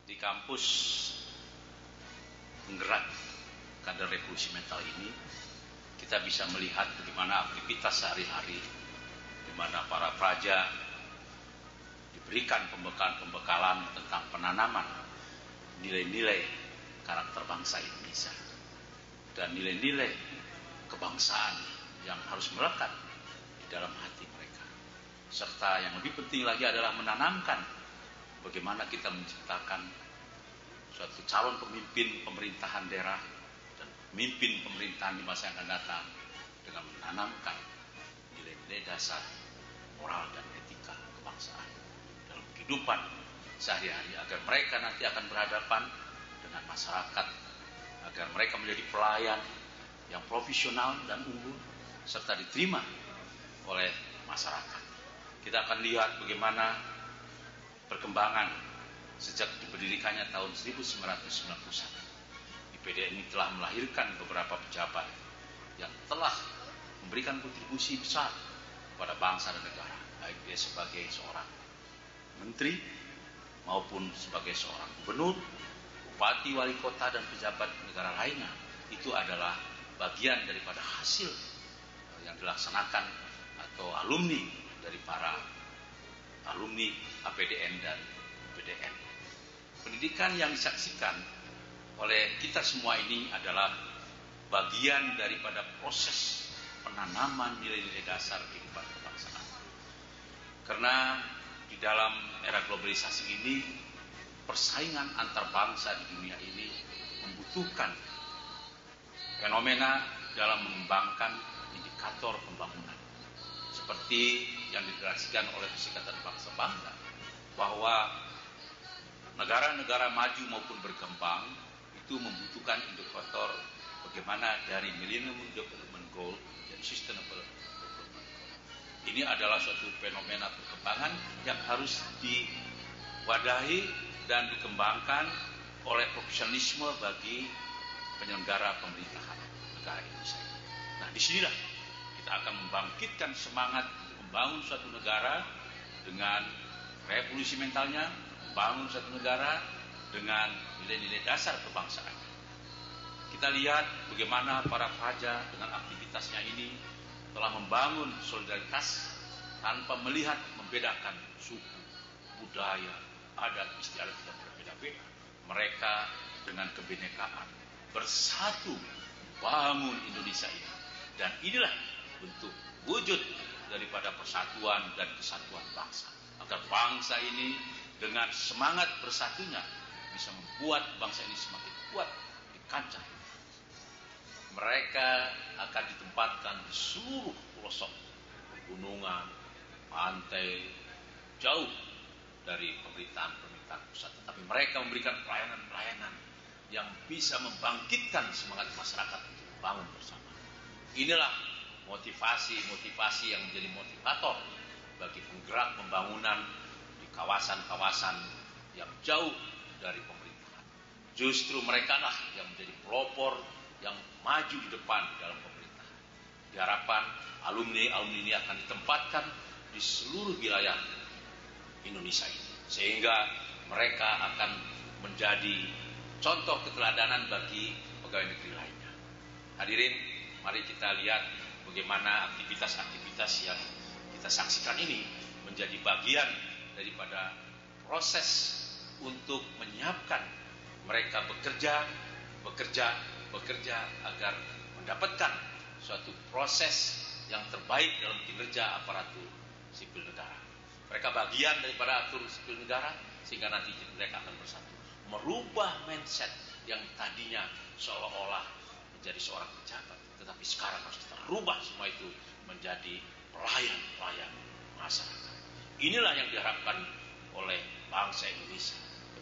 di kampus penggerak kader revolusi mental ini, kita bisa melihat bagaimana aktivitas sehari-hari, di mana para praja diberikan pembekalan tentang penanaman nilai-nilai karakter bangsa Indonesia dan nilai-nilai kebangsaan yang harus melekat di dalam hati mereka. Serta yang lebih penting lagi adalah menanamkan bagaimana kita menciptakan suatu calon pemimpin pemerintahan daerah dan pemimpin pemerintahan di masa yang akan datang dengan menanamkan nilai-nilai dasar moral dan etika kebangsaan dalam kehidupan sehari-hari, agar mereka nanti akan berhadapan dengan masyarakat, agar mereka menjadi pelayan yang profesional dan unggul serta diterima oleh masyarakat. Kita akan lihat bagaimana perkembangan sejak diberdirikannya tahun 1991. IPDN ini telah melahirkan beberapa pejabat yang telah memberikan kontribusi besar kepada bangsa dan negara, baik dia sebagai seorang menteri maupun sebagai seorang gubernur, bupati, wali kota, dan pejabat negara lainnya. Itu adalah bagian daripada hasil yang dilaksanakan atau alumni dari para alumni APDN dan PDN. Pendidikan yang disaksikan oleh kita semua ini adalah bagian daripada proses penanaman nilai-nilai dasar kehidupan kebangsaan. Karena di dalam era globalisasi ini, persaingan antar bangsa di dunia ini membutuhkan fenomena dalam mengembangkan indikator pembangunan. Seperti yang dideklarasikan oleh Perserikatan Bangsa-Bangsa, bahwa negara-negara maju maupun berkembang itu membutuhkan indikator bagaimana dari Millennium Development Goal dan Sustainable Development Goal. Ini adalah suatu fenomena perkembangan yang harus diwadahi dan dikembangkan oleh profesionalisme bagi penyelenggara pemerintahan negara Indonesia. Nah, disinilah kita akan membangkitkan semangat membangun suatu negara dengan revolusi mentalnya, membangun suatu negara dengan nilai-nilai dasar kebangsaan. Kita lihat bagaimana para praja dengan aktivitasnya ini telah membangun solidaritas tanpa melihat membedakan suku, budaya, adat, istiadat yang berbeda-beda. Mereka dengan kebinekaan bersatu bangun Indonesia ini. Dan inilah bentuk wujud daripada persatuan dan kesatuan bangsa. Agar bangsa ini dengan semangat bersatunya bisa membuat bangsa ini semakin kuat di kancah. Mereka akan ditempatkan di seluruh pelosok pegunungan, pantai, jauh dari pemerintahan pusat. Tetapi mereka memberikan pelayanan-pelayanan yang bisa membangkitkan semangat masyarakat untuk membangun bersama. Inilah motivasi-motivasi yang menjadi motivator bagi penggerak pembangunan di kawasan-kawasan yang jauh dari pemerintahan. Justru mereka lah yang menjadi pelopor yang maju di depan dalam pemerintahan. Diharapkan alumni-alumni ini akan ditempatkan di seluruh wilayah Indonesia ini, sehingga mereka akan menjadi contoh keteladanan bagi pegawai negeri lainnya. Hadirin, mari kita lihat bagaimana aktivitas-aktivitas yang kita saksikan ini menjadi bagian daripada proses untuk menyiapkan mereka bekerja agar mendapatkan suatu proses yang terbaik dalam kinerja aparatur sipil negara. Mereka bagian daripada aparatur sipil negara sehingga nanti mereka akan bersatu, merubah mindset yang tadinya seolah-olah menjadi seorang pejabat, tetapi sekarang harus kita rubah semua itu menjadi pelayan-pelayan masyarakat. Inilah yang diharapkan oleh bangsa Indonesia.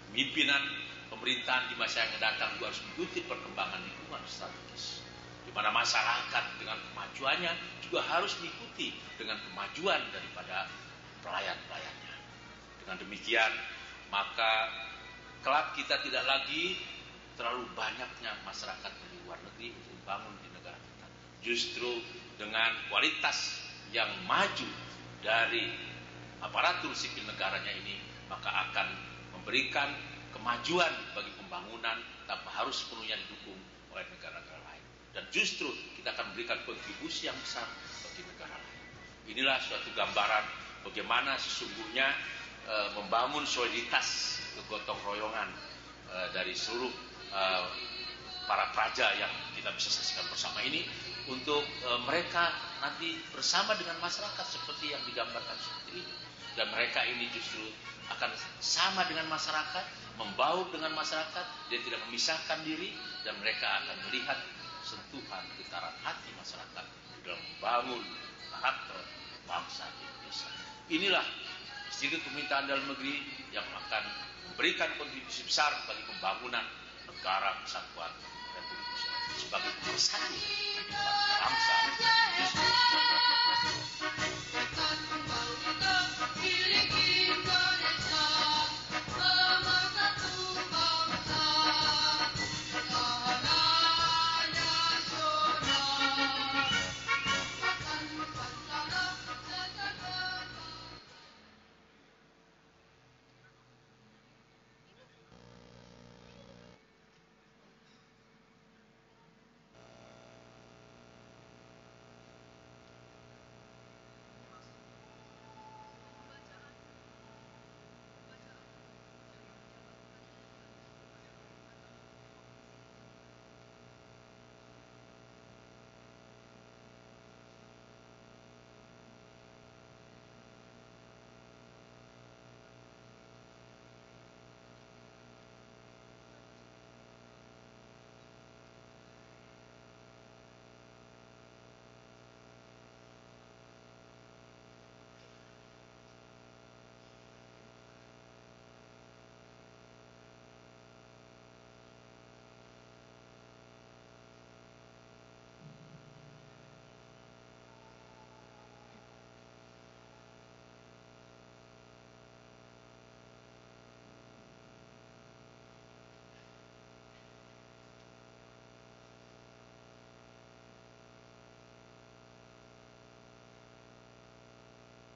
Pemimpinan pemerintahan di masa yang akan datang juga harus mengikuti perkembangan lingkungan strategis, di mana masyarakat dengan kemajuannya juga harus diikuti dengan kemajuan daripada pelayan-pelayannya. Dengan demikian, maka kelak kita tidak lagi terlalu banyaknya masyarakat dari luar negeri untuk membangun di negara kita. Justru dengan kualitas yang maju dari aparatur sipil negaranya ini, maka akan memberikan kemajuan bagi pembangunan tanpa harus sepenuhnya didukung oleh negara-negara lain. Dan justru kita akan memberikan kontribusi yang besar bagi negara lain. Inilah suatu gambaran bagaimana sesungguhnya membangun soliditas kegotong royongan dari seluruh para praja yang kita bisa saksikan bersama ini untuk mereka nanti bersama dengan masyarakat seperti yang digambarkan seperti ini. Dan mereka ini justru akan sama dengan masyarakat, membaur dengan masyarakat, dia tidak memisahkan diri, dan mereka akan melihat sentuhan getaran hati masyarakat dalam membangun karakter bangsa Indonesia. Inilah Institut Pemerintahan Dalam Negeri yang akan memberikan kontribusi besar bagi pembangunan negara kesatuan Republik Indonesia sebagai pemersatu kehidupan bangsa Indonesia.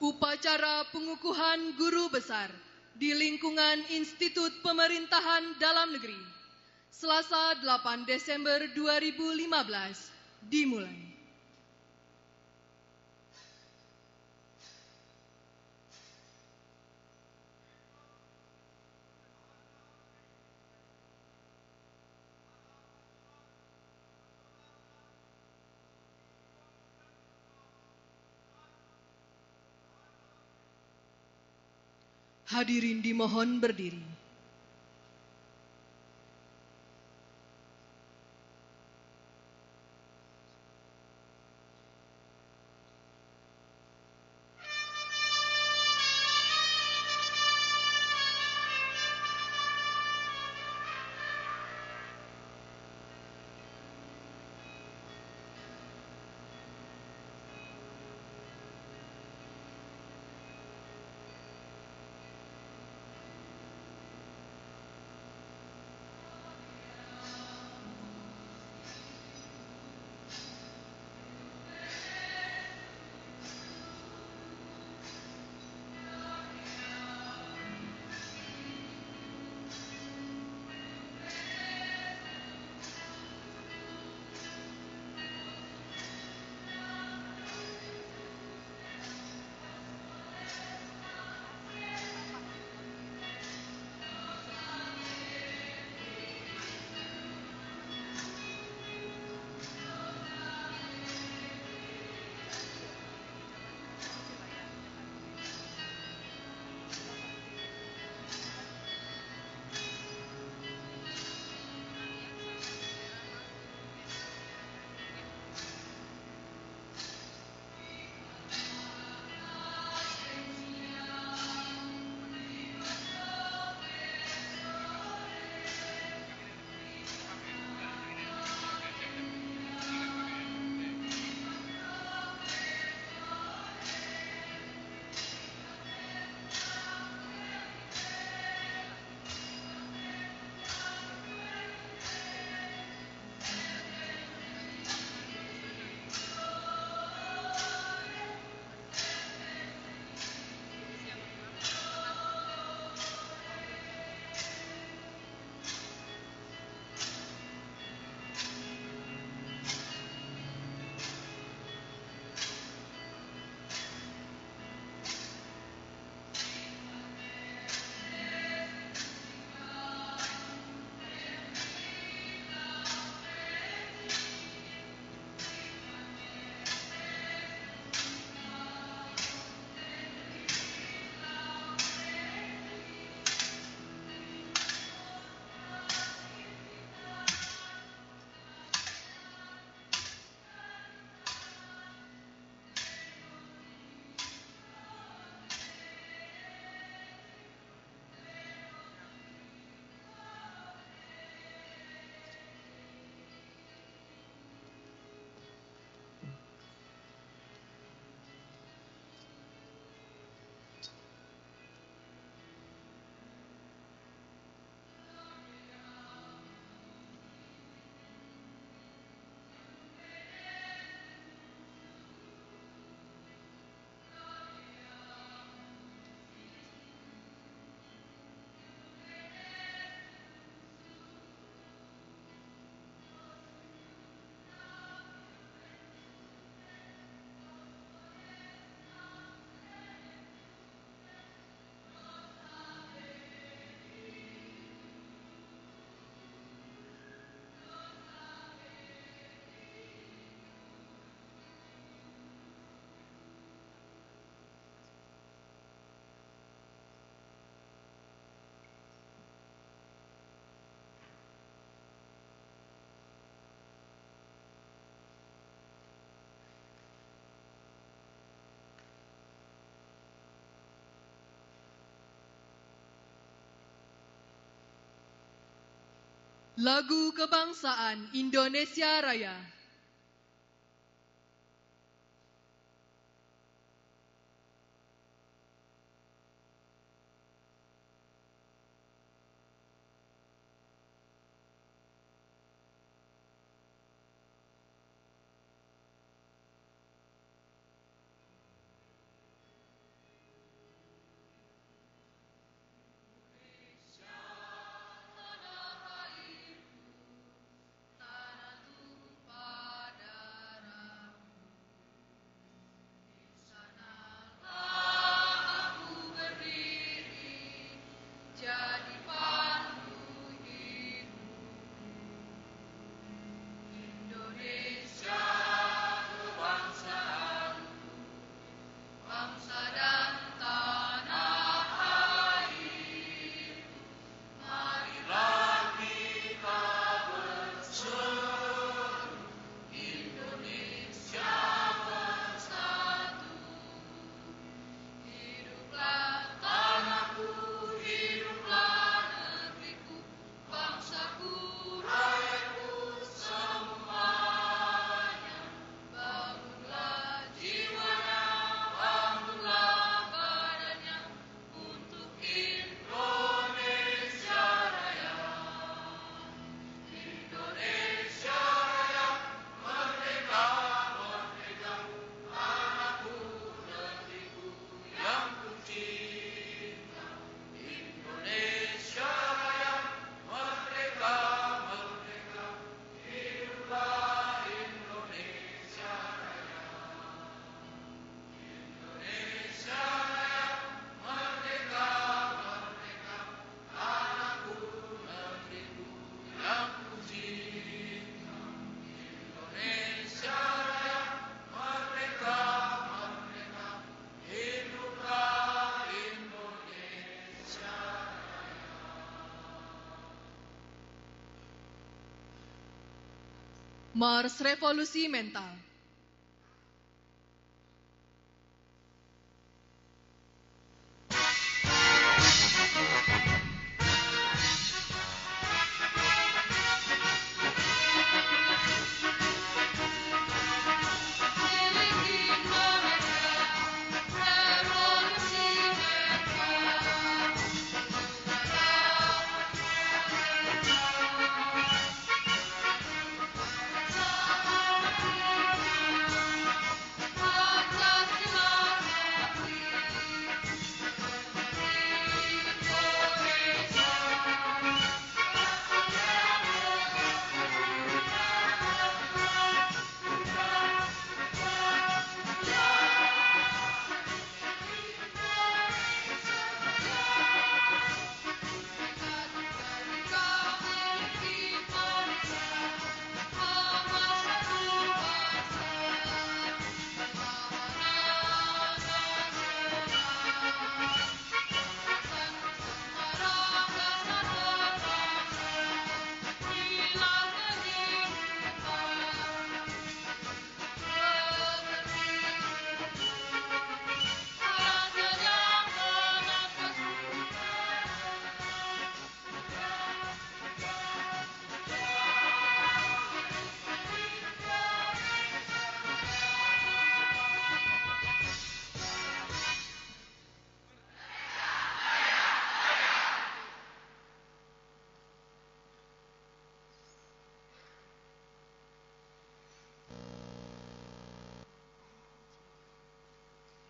Upacara pengukuhan guru besar di lingkungan Institut Pemerintahan Dalam Negeri, Selasa 8 Desember 2015, dimulai. Hadirin dimohon berdiri. Lagu Kebangsaan Indonesia Raya. Mars Revolusi Mental.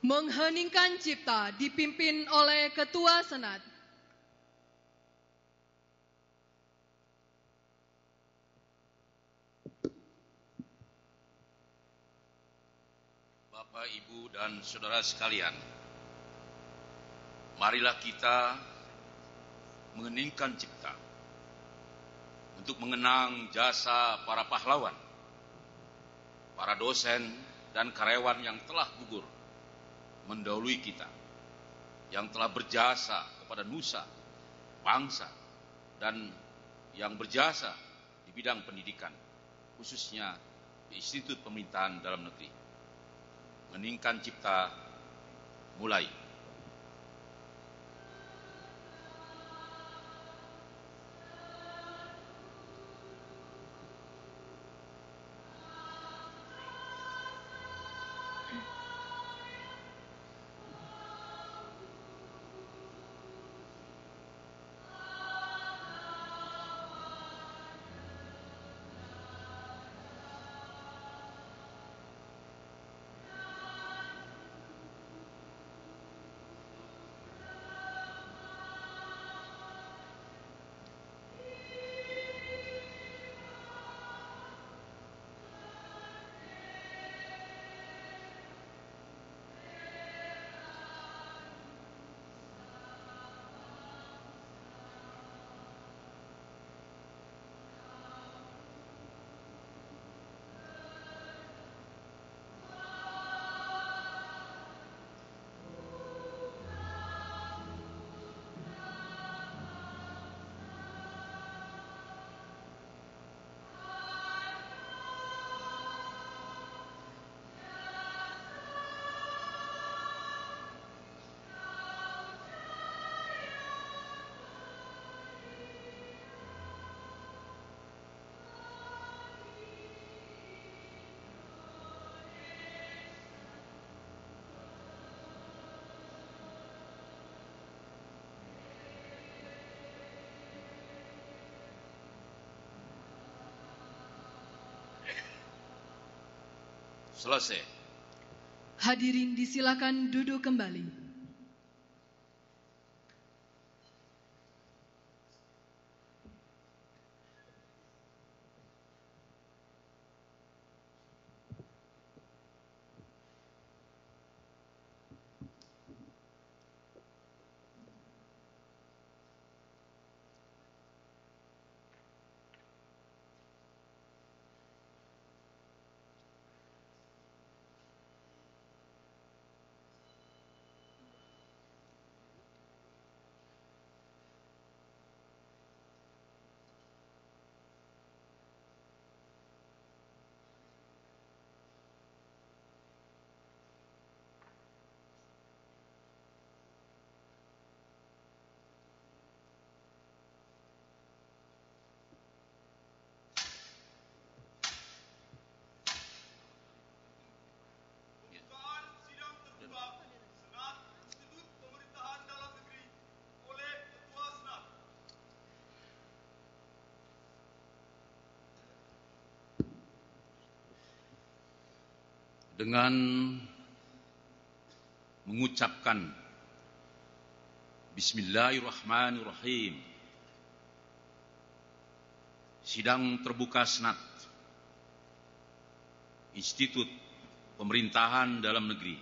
Mengheningkan Cipta dipimpin oleh Ketua Senat. Bapak, Ibu, dan Saudara sekalian, marilah kita mengheningkan cipta untuk mengenang jasa para pahlawan, para dosen dan karyawan yang telah gugur mendahului kita, yang telah berjasa kepada nusa, bangsa, dan yang berjasa di bidang pendidikan, khususnya di Institut Pemerintahan Dalam Negeri. Meningkatkan cipta mulai. Selesai. Hadirin disilakan duduk kembali. Dengan mengucapkan Bismillahirrahmanirrahim, sidang terbuka Senat Institut Pemerintahan Dalam Negeri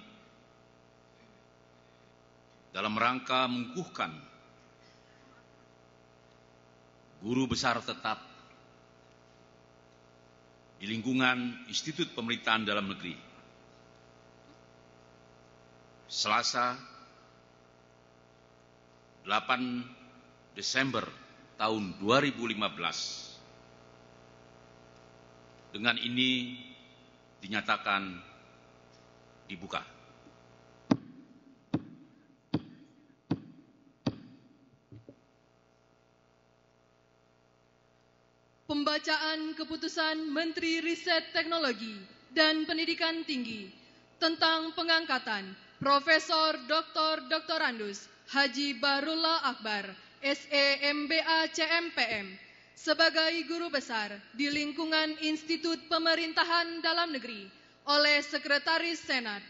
dalam rangka mengukuhkan guru besar tetap di lingkungan Institut Pemerintahan Dalam Negeri, Selasa 8 Desember tahun 2015. Dengan ini dinyatakan dibuka. Pembacaan keputusan Menteri Riset Teknologi dan Pendidikan Tinggi tentang pengangkatan Profesor Dr. Doktorandus Haji Bahrullah Akbar, SEMBA CMPM, sebagai guru besar di lingkungan Institut Pemerintahan Dalam Negeri oleh Sekretaris Senat.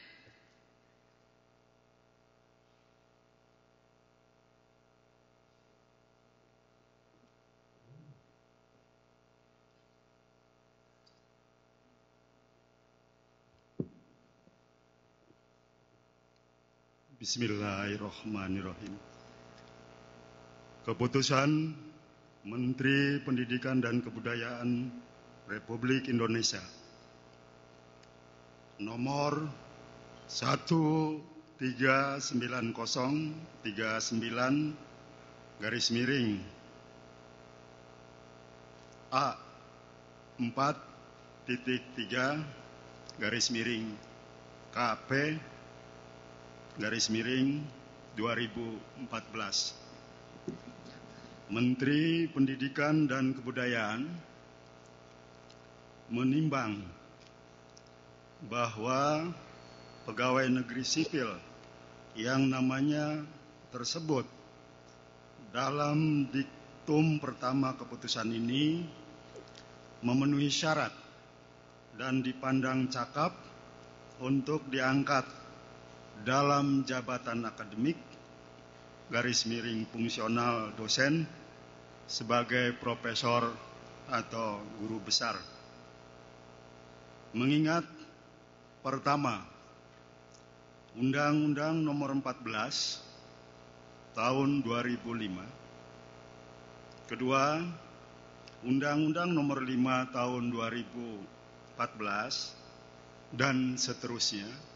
Bismillahirrahmanirrahim. Keputusan Menteri Pendidikan dan Kebudayaan Republik Indonesia nomor 13939 A 4.3 KP _2014. Menteri Pendidikan dan Kebudayaan menimbang bahwa pegawai negeri sipil yang namanya tersebut dalam diktum pertama keputusan ini memenuhi syarat dan dipandang cakap untuk diangkat dalam jabatan akademik _fungsional dosen sebagai profesor atau guru besar. Mengingat pertama, Undang-Undang Nomor 14 Tahun 2005. Kedua, Undang-Undang Nomor 5 Tahun 2014 dan seterusnya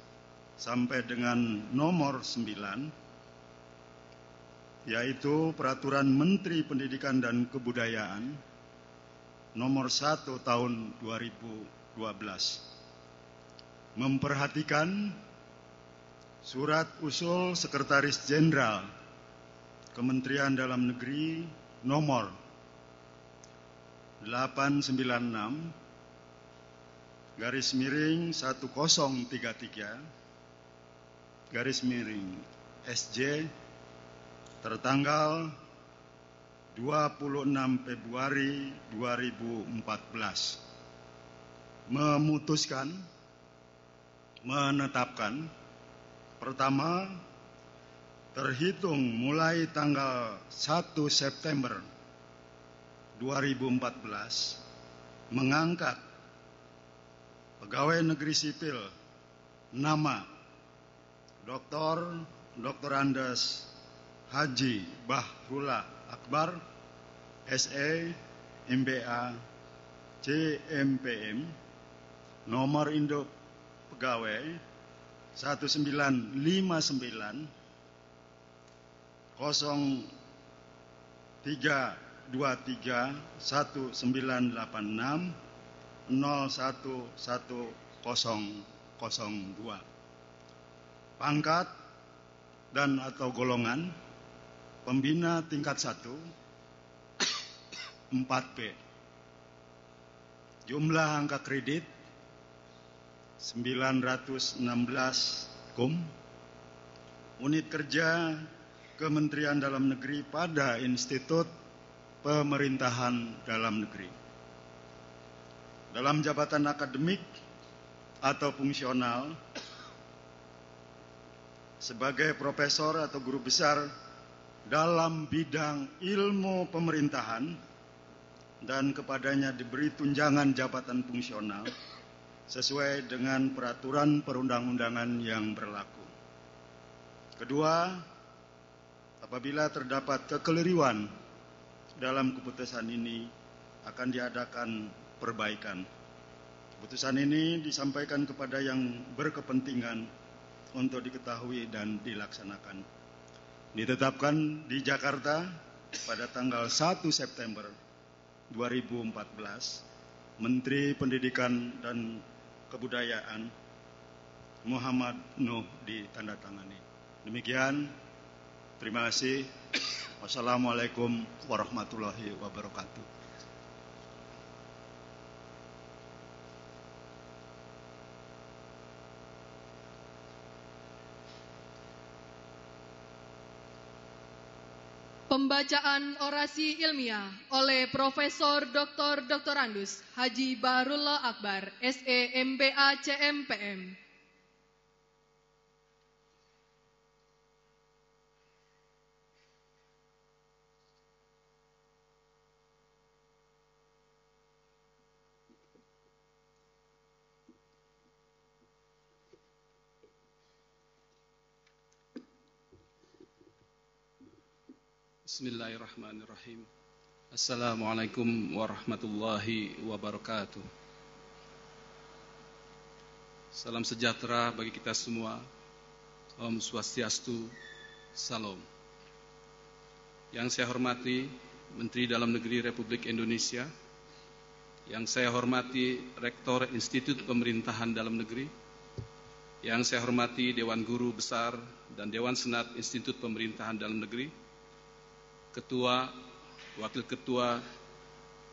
sampai dengan nomor 9, yaitu Peraturan Menteri Pendidikan dan Kebudayaan nomor 1 tahun 2012, memperhatikan surat usul Sekretaris Jenderal Kementerian Dalam Negeri nomor 896/1033/SJ tertanggal 26 Februari 2014 memutuskan menetapkan, pertama, terhitung mulai tanggal 1 September 2014, mengangkat pegawai negeri sipil nama Dr. Andes Haji Bahrullah Akbar, SE, MBA, CMPM, nomor induk pegawai 1959 0323 1986 011002. Pangkat dan atau golongan pembina tingkat 1 4B. Jumlah angka kredit 916 kum. Unit kerja Kementerian Dalam Negeri pada Institut Pemerintahan Dalam Negeri. Dalam jabatan akademik atau fungsional sebagai profesor atau guru besar dalam bidang ilmu pemerintahan dan kepadanya diberi tunjangan jabatan fungsional sesuai dengan peraturan perundang-undangan yang berlaku. Kedua, apabila terdapat kekeliruan dalam keputusan ini, akan diadakan perbaikan. Keputusan ini disampaikan kepada yang berkepentingan untuk diketahui dan dilaksanakan. Ditetapkan di Jakarta pada tanggal 1 September 2014, Menteri Pendidikan dan Kebudayaan Muhammad Nuh ditandatangani. Demikian, terima kasih. Wassalamualaikum warahmatullahi wabarakatuh. Pembacaan orasi ilmiah oleh Profesor Dr. Andus Haji Bahrullah Akbar, SE, MBA, CMPM. Bismillahirrahmanirrahim. Assalamualaikum warahmatullahi wabarakatuh. Salam sejahtera bagi kita semua. Om Swastiastu, Salam. Yang saya hormati Menteri Dalam Negeri Republik Indonesia, yang saya hormati Rektor Institut Pemerintahan Dalam Negeri, yang saya hormati Dewan Guru Besar dan Dewan Senat Institut Pemerintahan Dalam Negeri, Ketua, Wakil Ketua,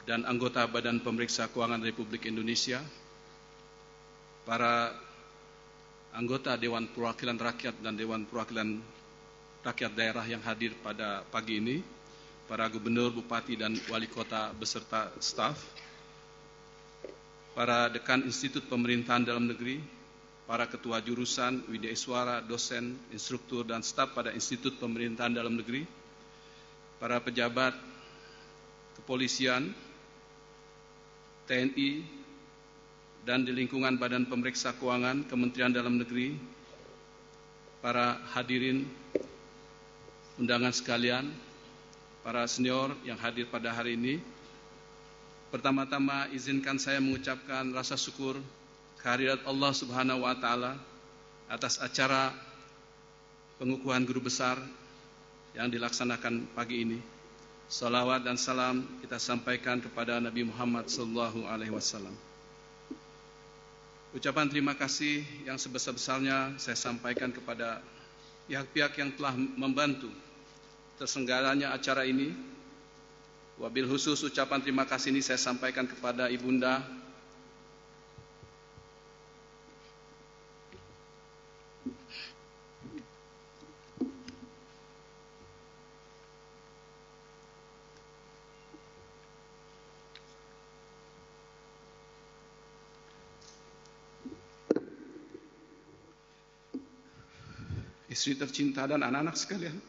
dan anggota Badan Pemeriksa Keuangan Republik Indonesia, para anggota Dewan Perwakilan Rakyat dan Dewan Perwakilan Rakyat Daerah yang hadir pada pagi ini, para Gubernur, Bupati, dan Wali Kota beserta staf, para Dekan Institut Pemerintahan Dalam Negeri, para Ketua Jurusan, Widya Iswara, dosen, instruktur, dan staf pada Institut Pemerintahan Dalam Negeri, para pejabat kepolisian, TNI, dan di lingkungan Badan Pemeriksa Keuangan Kementerian Dalam Negeri, para hadirin undangan sekalian, para senior yang hadir pada hari ini. Pertama-tama izinkan saya mengucapkan rasa syukur kehadirat Allah Subhanahu wa Ta'ala atas acara pengukuhan guru besar yang dilaksanakan pagi ini. Salawat dan salam kita sampaikan kepada Nabi Muhammad SAW. Ucapan terima kasih yang sebesar-besarnya saya sampaikan kepada pihak-pihak yang telah membantu terselenggaranya acara ini. Wabil khusus ucapan terima kasih ini saya sampaikan kepada Ibunda istri tercinta dan anak-anak sekalian.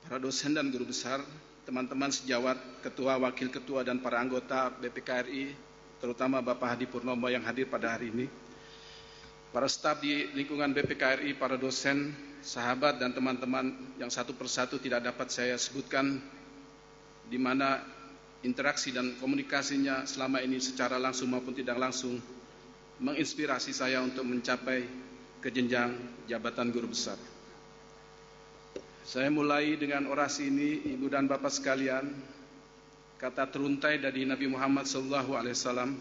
Para dosen dan guru besar, teman-teman sejawat, ketua, wakil ketua, dan para anggota BPKRI, terutama Bapak Hadi Purnomo yang hadir pada hari ini, para staf di lingkungan BPKRI, para dosen, sahabat, dan teman-teman yang satu persatu tidak dapat saya sebutkan, di mana interaksi dan komunikasinya selama ini secara langsung maupun tidak langsung menginspirasi saya untuk mencapai ke jenjang jabatan guru besar. Saya mulai dengan orasi ini, Ibu dan Bapak sekalian, kata teruntai dari Nabi Muhammad SAW,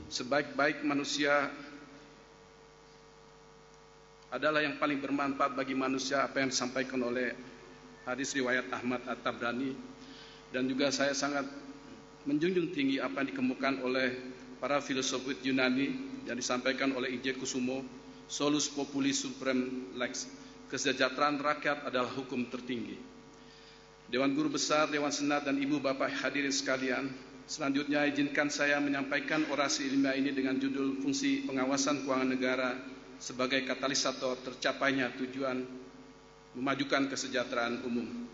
sebaik-baik manusia adalah yang paling bermanfaat bagi manusia, apa yang disampaikan oleh hadis riwayat Ahmad At-Tabrani, dan juga saya sangat menjunjung tinggi apa yang dikemukakan oleh para filsuf Yunani yang disampaikan oleh I.J. Kusumo, solus populi supreme lex, kesejahteraan rakyat adalah hukum tertinggi. Dewan Guru Besar, Dewan Senat, dan Ibu Bapak hadirin sekalian, selanjutnya izinkan saya menyampaikan orasi ilmiah ini dengan judul Fungsi Pengawasan Keuangan Negara sebagai katalisator tercapainya tujuan memajukan kesejahteraan umum.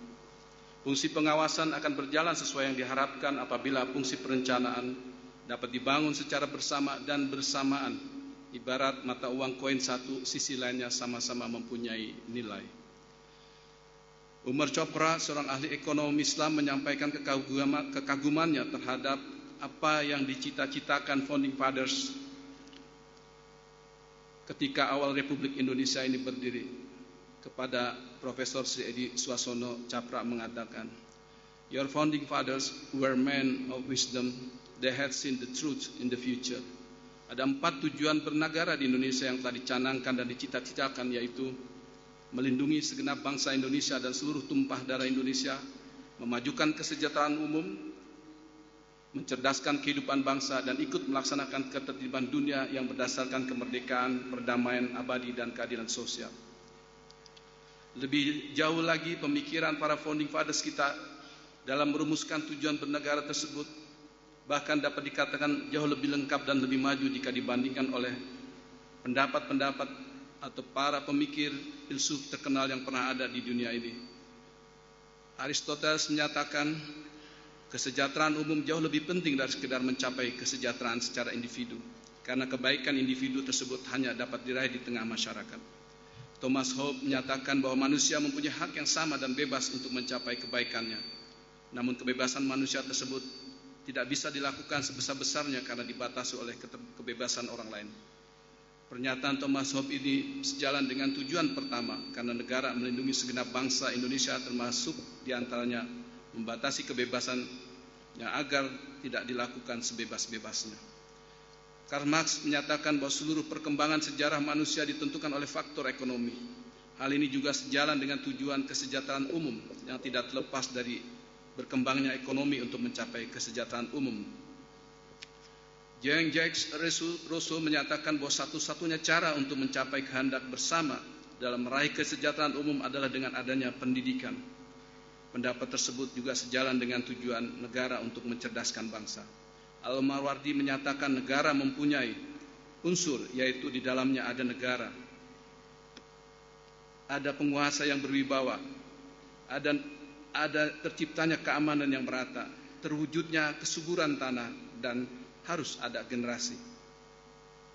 Fungsi pengawasan akan berjalan sesuai yang diharapkan apabila fungsi perencanaan dapat dibangun secara bersama dan bersamaan, ibarat mata uang koin satu, sisi lainnya sama-sama mempunyai nilai. Umar Chopra, seorang ahli ekonomi Islam, menyampaikan kekagumannya terhadap apa yang dicita-citakan Founding Fathers ketika awal Republik Indonesia ini berdiri. Kepada Profesor Sri Edi Suasono, Chopra mengatakan, "Your Founding Fathers were men of wisdom. They had seen the truth in the future." Ada 4 tujuan bernegara di Indonesia yang telah dicanangkan dan dicita-citakan, yaitu melindungi segenap bangsa Indonesia dan seluruh tumpah darah Indonesia, memajukan kesejahteraan umum, mencerdaskan kehidupan bangsa, dan ikut melaksanakan ketertiban dunia yang berdasarkan kemerdekaan, perdamaian abadi, dan keadilan sosial. Lebih jauh lagi, pemikiran para founding fathers kita dalam merumuskan tujuan bernegara tersebut bahkan dapat dikatakan jauh lebih lengkap dan lebih maju jika dibandingkan oleh pendapat-pendapat atau para pemikir filsuf terkenal yang pernah ada di dunia ini. Aristoteles menyatakan kesejahteraan umum jauh lebih penting dari sekedar mencapai kesejahteraan secara individu, karena kebaikan individu tersebut hanya dapat diraih di tengah masyarakat. Thomas Hobbes menyatakan bahwa manusia mempunyai hak yang sama dan bebas untuk mencapai kebaikannya. Namun kebebasan manusia tersebut tidak bisa dilakukan sebesar-besarnya karena dibatasi oleh kebebasan orang lain. Pernyataan Thomas Hobbes ini sejalan dengan tujuan pertama, karena negara melindungi segenap bangsa Indonesia, termasuk diantaranya membatasi kebebasan yang agar tidak dilakukan sebebas-bebasnya. Karl Marx menyatakan bahwa seluruh perkembangan sejarah manusia ditentukan oleh faktor ekonomi. Hal ini juga sejalan dengan tujuan kesejahteraan umum yang tidak terlepas dari berkembangnya ekonomi untuk mencapai kesejahteraan umum. Jean-Jacques Rousseau menyatakan bahwa satu-satunya cara untuk mencapai kehendak bersama dalam meraih kesejahteraan umum adalah dengan adanya pendidikan. Pendapat tersebut juga sejalan dengan tujuan negara untuk mencerdaskan bangsa. Al-Mawardi menyatakan negara mempunyai unsur, yaitu di dalamnya ada negara, ada penguasa yang berwibawa, ada terciptanya keamanan yang merata, terwujudnya kesuburan tanah, dan harus ada generasi.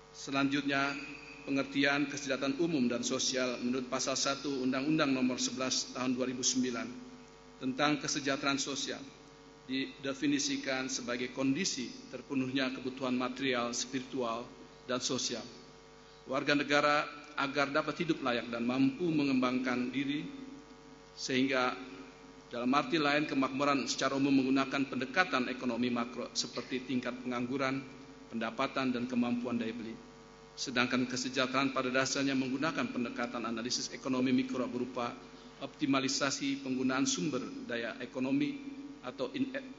Selanjutnya, pengertian kesejahteraan umum dan sosial menurut pasal 1 Undang-Undang Nomor 11 Tahun 2009 tentang kesejahteraan sosial didefinisikan sebagai kondisi terpenuhnya kebutuhan material, spiritual, dan sosial warga negara agar dapat hidup layak dan mampu mengembangkan diri, sehingga dalam arti lain kemakmuran secara umum menggunakan pendekatan ekonomi makro seperti tingkat pengangguran, pendapatan, dan kemampuan daya beli. Sedangkan kesejahteraan pada dasarnya menggunakan pendekatan analisis ekonomi mikro berupa optimalisasi penggunaan sumber daya ekonomi atau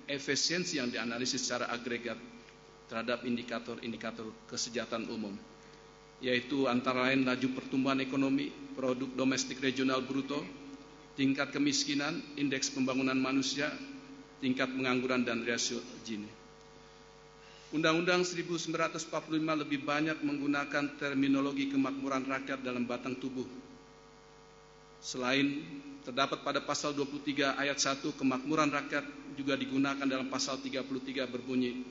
efisiensi yang dianalisis secara agregat terhadap indikator-indikator kesejahteraan umum, yaitu antara lain laju pertumbuhan ekonomi, produk domestik regional bruto, tingkat kemiskinan, indeks pembangunan manusia, tingkat pengangguran, dan rasio Gini. Undang-Undang 1945 lebih banyak menggunakan terminologi kemakmuran rakyat dalam batang tubuh. Selain terdapat pada pasal 23 ayat 1, kemakmuran rakyat juga digunakan dalam pasal 33 berbunyi,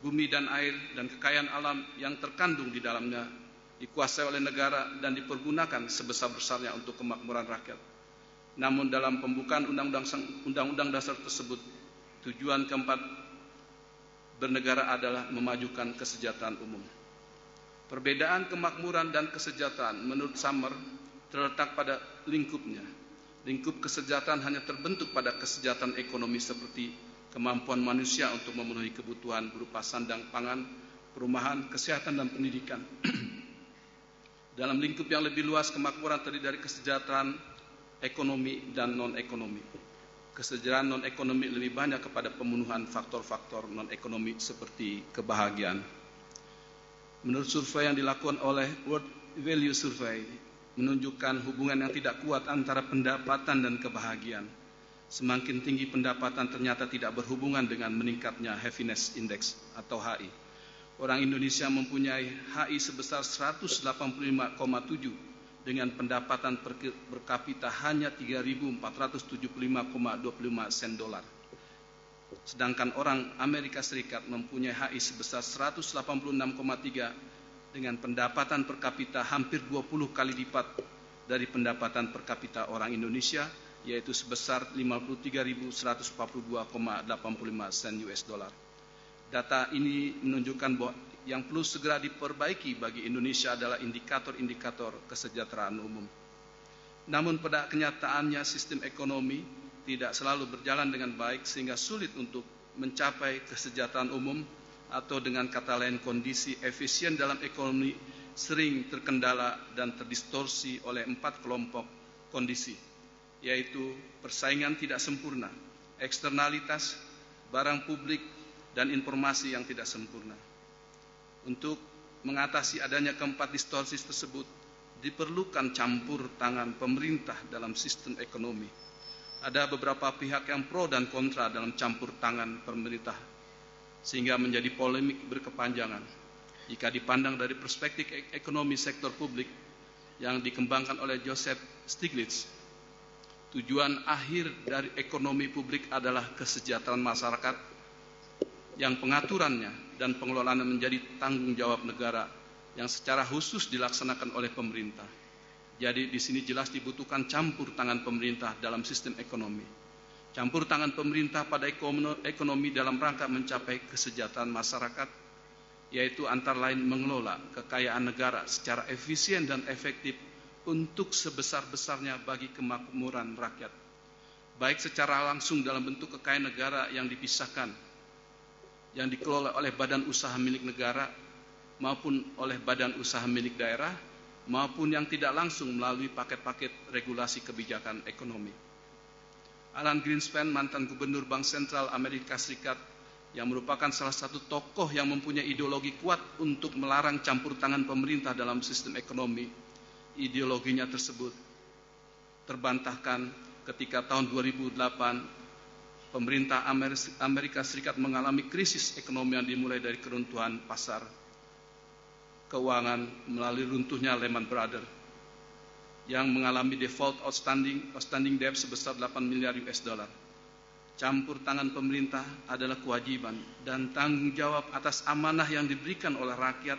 bumi dan air dan kekayaan alam yang terkandung di dalamnya dikuasai oleh negara dan dipergunakan sebesar-besarnya untuk kemakmuran rakyat. Namun dalam pembukaan undang-undang dasar tersebut, tujuan keempat bernegara adalah memajukan kesejahteraan umum. Perbedaan kemakmuran dan kesejahteraan menurut Summer terletak pada lingkupnya. Lingkup kesejahteraan hanya terbentuk pada kesejahteraan ekonomi seperti kemampuan manusia untuk memenuhi kebutuhan berupa sandang pangan, perumahan, kesehatan, dan pendidikan. Dalam lingkup yang lebih luas, kemakmuran terdiri dari kesejahteraan ekonomi dan non-ekonomi. Kesejahteraan non-ekonomi lebih banyak kepada pemenuhan faktor-faktor non-ekonomi seperti kebahagiaan. Menurut survei yang dilakukan oleh World Value Survey, menunjukkan hubungan yang tidak kuat antara pendapatan dan kebahagiaan. Semakin tinggi pendapatan ternyata tidak berhubungan dengan meningkatnya happiness index atau HI. Orang Indonesia mempunyai HI sebesar 185,7 dengan pendapatan per kapita hanya 3.475,25 sen dolar. Sedangkan orang Amerika Serikat mempunyai HI sebesar 186,3 dengan pendapatan per kapita hampir 20 kali lipat dari pendapatan per kapita orang Indonesia, yaitu sebesar 53.142,85 sen US dollar. Data ini menunjukkan bahwa yang perlu segera diperbaiki bagi Indonesia adalah indikator-indikator kesejahteraan umum. Namun pada kenyataannya sistem ekonomi tidak selalu berjalan dengan baik sehingga sulit untuk mencapai kesejahteraan umum, atau dengan kata lain kondisi efisien dalam ekonomi sering terkendala dan terdistorsi oleh 4 kelompok kondisi, yaitu persaingan tidak sempurna, eksternalitas, barang publik, dan informasi yang tidak sempurna. Untuk mengatasi adanya keempat distorsi tersebut, diperlukan campur tangan pemerintah dalam sistem ekonomi. Ada beberapa pihak yang pro dan kontra dalam campur tangan pemerintah, sehingga menjadi polemik berkepanjangan. Jika dipandang dari perspektif ekonomi sektor publik yang dikembangkan oleh Joseph Stiglitz, tujuan akhir dari ekonomi publik adalah kesejahteraan masyarakat yang pengaturannya dan pengelolaannya menjadi tanggung jawab negara yang secara khusus dilaksanakan oleh pemerintah. Jadi di sini jelas dibutuhkan campur tangan pemerintah dalam sistem ekonomi. Campur tangan pemerintah pada ekonomi dalam rangka mencapai kesejahteraan masyarakat, yaitu antara lain mengelola kekayaan negara secara efisien dan efektif untuk sebesar-besarnya bagi kemakmuran rakyat, baik secara langsung dalam bentuk kekayaan negara yang dipisahkan, yang dikelola oleh badan usaha milik negara, maupun oleh badan usaha milik daerah, maupun yang tidak langsung melalui paket-paket regulasi kebijakan ekonomi. Alan Greenspan, mantan gubernur Bank Sentral Amerika Serikat, yang merupakan salah satu tokoh yang mempunyai ideologi kuat untuk melarang campur tangan pemerintah dalam sistem ekonomi. Ideologinya tersebut terbantahkan ketika tahun 2008 pemerintah Amerika Serikat mengalami krisis ekonomi yang dimulai dari keruntuhan pasar keuangan melalui runtuhnya Lehman Brothers yang mengalami default outstanding debt sebesar 8 miliar US dollar. Campur tangan pemerintah adalah kewajiban dan tanggung jawab atas amanah yang diberikan oleh rakyat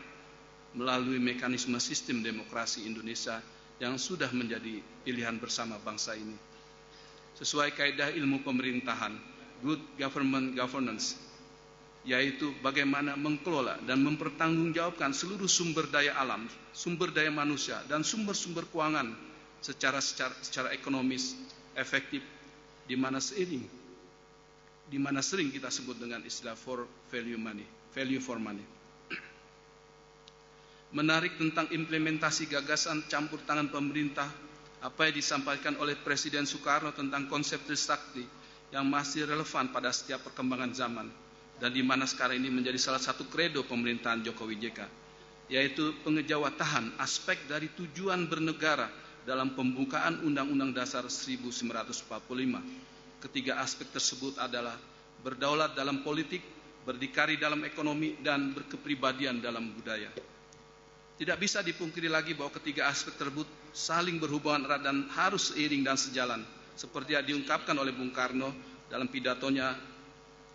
melalui mekanisme sistem demokrasi Indonesia yang sudah menjadi pilihan bersama bangsa ini. Sesuai kaidah ilmu pemerintahan, good government governance, yaitu bagaimana mengelola dan mempertanggungjawabkan seluruh sumber daya alam, sumber daya manusia, dan sumber-sumber keuangan secara ekonomis efektif, di mana sering kita sebut dengan istilah value for money. Menarik tentang implementasi gagasan campur tangan pemerintah, apa yang disampaikan oleh Presiden Soekarno tentang konsep Trisakti yang masih relevan pada setiap perkembangan zaman, dan di mana sekarang ini menjadi salah satu kredo pemerintahan Jokowi JK, yaitu pengejawatahan aspek dari tujuan bernegara dalam pembukaan Undang-Undang Dasar 1945. Ketiga aspek tersebut adalah berdaulat dalam politik, berdikari dalam ekonomi, dan berkepribadian dalam budaya. Tidak bisa dipungkiri lagi bahwa ketiga aspek tersebut saling berhubungan erat dan harus seiring dan sejalan, seperti yang diungkapkan oleh Bung Karno dalam pidatonya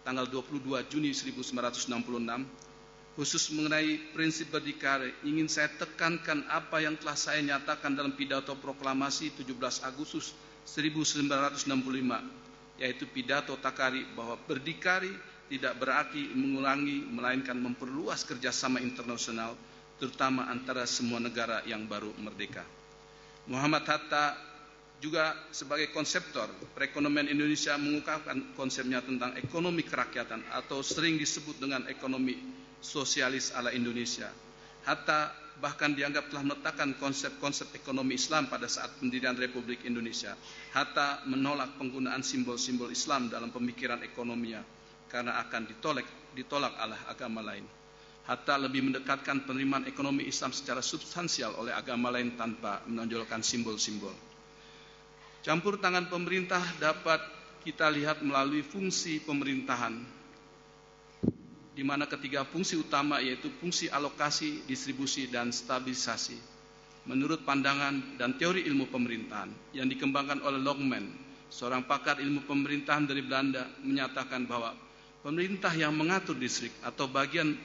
tanggal 22 Juni 1966, khusus mengenai prinsip berdikari. Ingin saya tekankan apa yang telah saya nyatakan dalam pidato proklamasi 17 Agustus 1965, yaitu pidato Takari, bahwa berdikari tidak berarti mengurangi, melainkan memperluas kerjasama internasional, terutama antara semua negara yang baru merdeka. Muhammad Hatta juga sebagai konseptor perekonomian Indonesia mengungkapkan konsepnya tentang ekonomi kerakyatan atau sering disebut dengan ekonomi sosialis ala Indonesia. Hatta bahkan dianggap telah meletakkan konsep-konsep ekonomi Islam pada saat pendirian Republik Indonesia. Hatta menolak penggunaan simbol-simbol Islam dalam pemikiran ekonominya karena akan ditolak oleh agama lain. Hatta lebih mendekatkan penerimaan ekonomi Islam secara substansial oleh agama lain tanpa menonjolkan simbol-simbol. Campur tangan pemerintah dapat kita lihat melalui fungsi pemerintahan, di mana ketiga fungsi utama yaitu fungsi alokasi, distribusi, dan stabilisasi. Menurut pandangan dan teori ilmu pemerintahan yang dikembangkan oleh Logman, seorang pakar ilmu pemerintahan dari Belanda, menyatakan bahwa pemerintah yang mengatur distrik atau bagian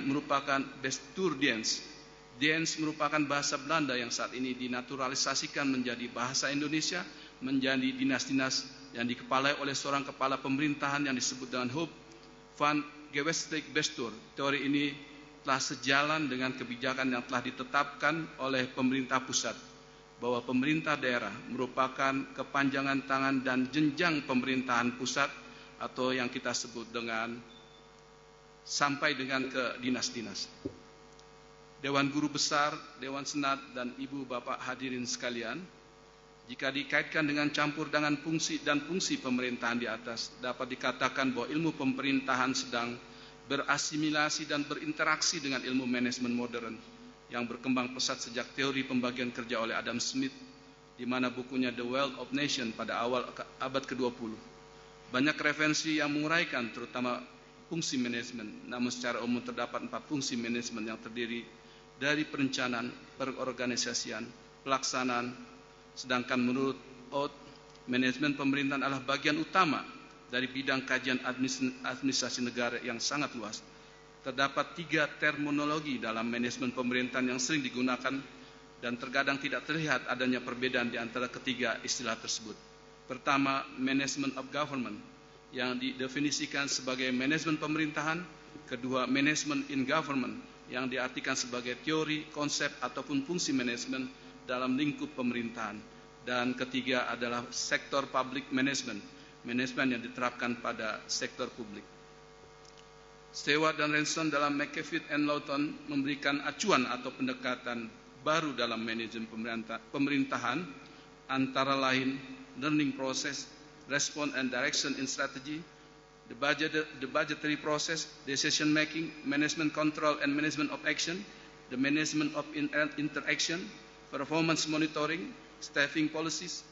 merupakan Bestuurdienst. Dienst merupakan bahasa Belanda yang saat ini dinaturalisasikan menjadi bahasa Indonesia, menjadi dinas-dinas yang dikepalai oleh seorang kepala pemerintahan yang disebut dengan Huub van Gewestek Bestuur. Teori ini telah sejalan dengan kebijakan yang telah ditetapkan oleh pemerintah pusat, bahwa pemerintah daerah merupakan kepanjangan tangan dan jenjang pemerintahan pusat, atau yang kita sebut dengan sampai dengan ke dinas-dinas. Dewan Guru Besar, Dewan Senat, dan Ibu Bapak hadirin sekalian, jika dikaitkan dengan campur tangan fungsi dan fungsi pemerintahan di atas, dapat dikatakan bahwa ilmu pemerintahan sedang berasimilasi dan berinteraksi dengan ilmu manajemen modern yang berkembang pesat sejak teori pembagian kerja oleh Adam Smith, di mana bukunya The Wealth of Nation pada awal abad ke-20. Banyak referensi yang menguraikan terutama fungsi manajemen, namun secara umum terdapat 4 fungsi manajemen yang terdiri dari perencanaan, perorganisasian, pelaksanaan. Sedangkan menurut Oud, manajemen pemerintahan adalah bagian utama dari bidang kajian administrasi negara yang sangat luas. Terdapat 3 terminologi dalam manajemen pemerintahan yang sering digunakan dan terkadang tidak terlihat adanya perbedaan di antara ketiga istilah tersebut. Pertama, management of government yang didefinisikan sebagai manajemen pemerintahan. Kedua, management in government yang diartikan sebagai teori, konsep, ataupun fungsi manajemen dalam lingkup pemerintahan. Dan ketiga adalah sektor public management, manajemen yang diterapkan pada sektor publik. Stewart dan Ransom dalam McAfee and Lawton memberikan acuan atau pendekatan baru dalam manajemen pemerintahan, antara lain learning process, response and direction in strategy, the budgetary process, decision making, management control and management of action, the management of interaction, performance monitoring, staffing policies,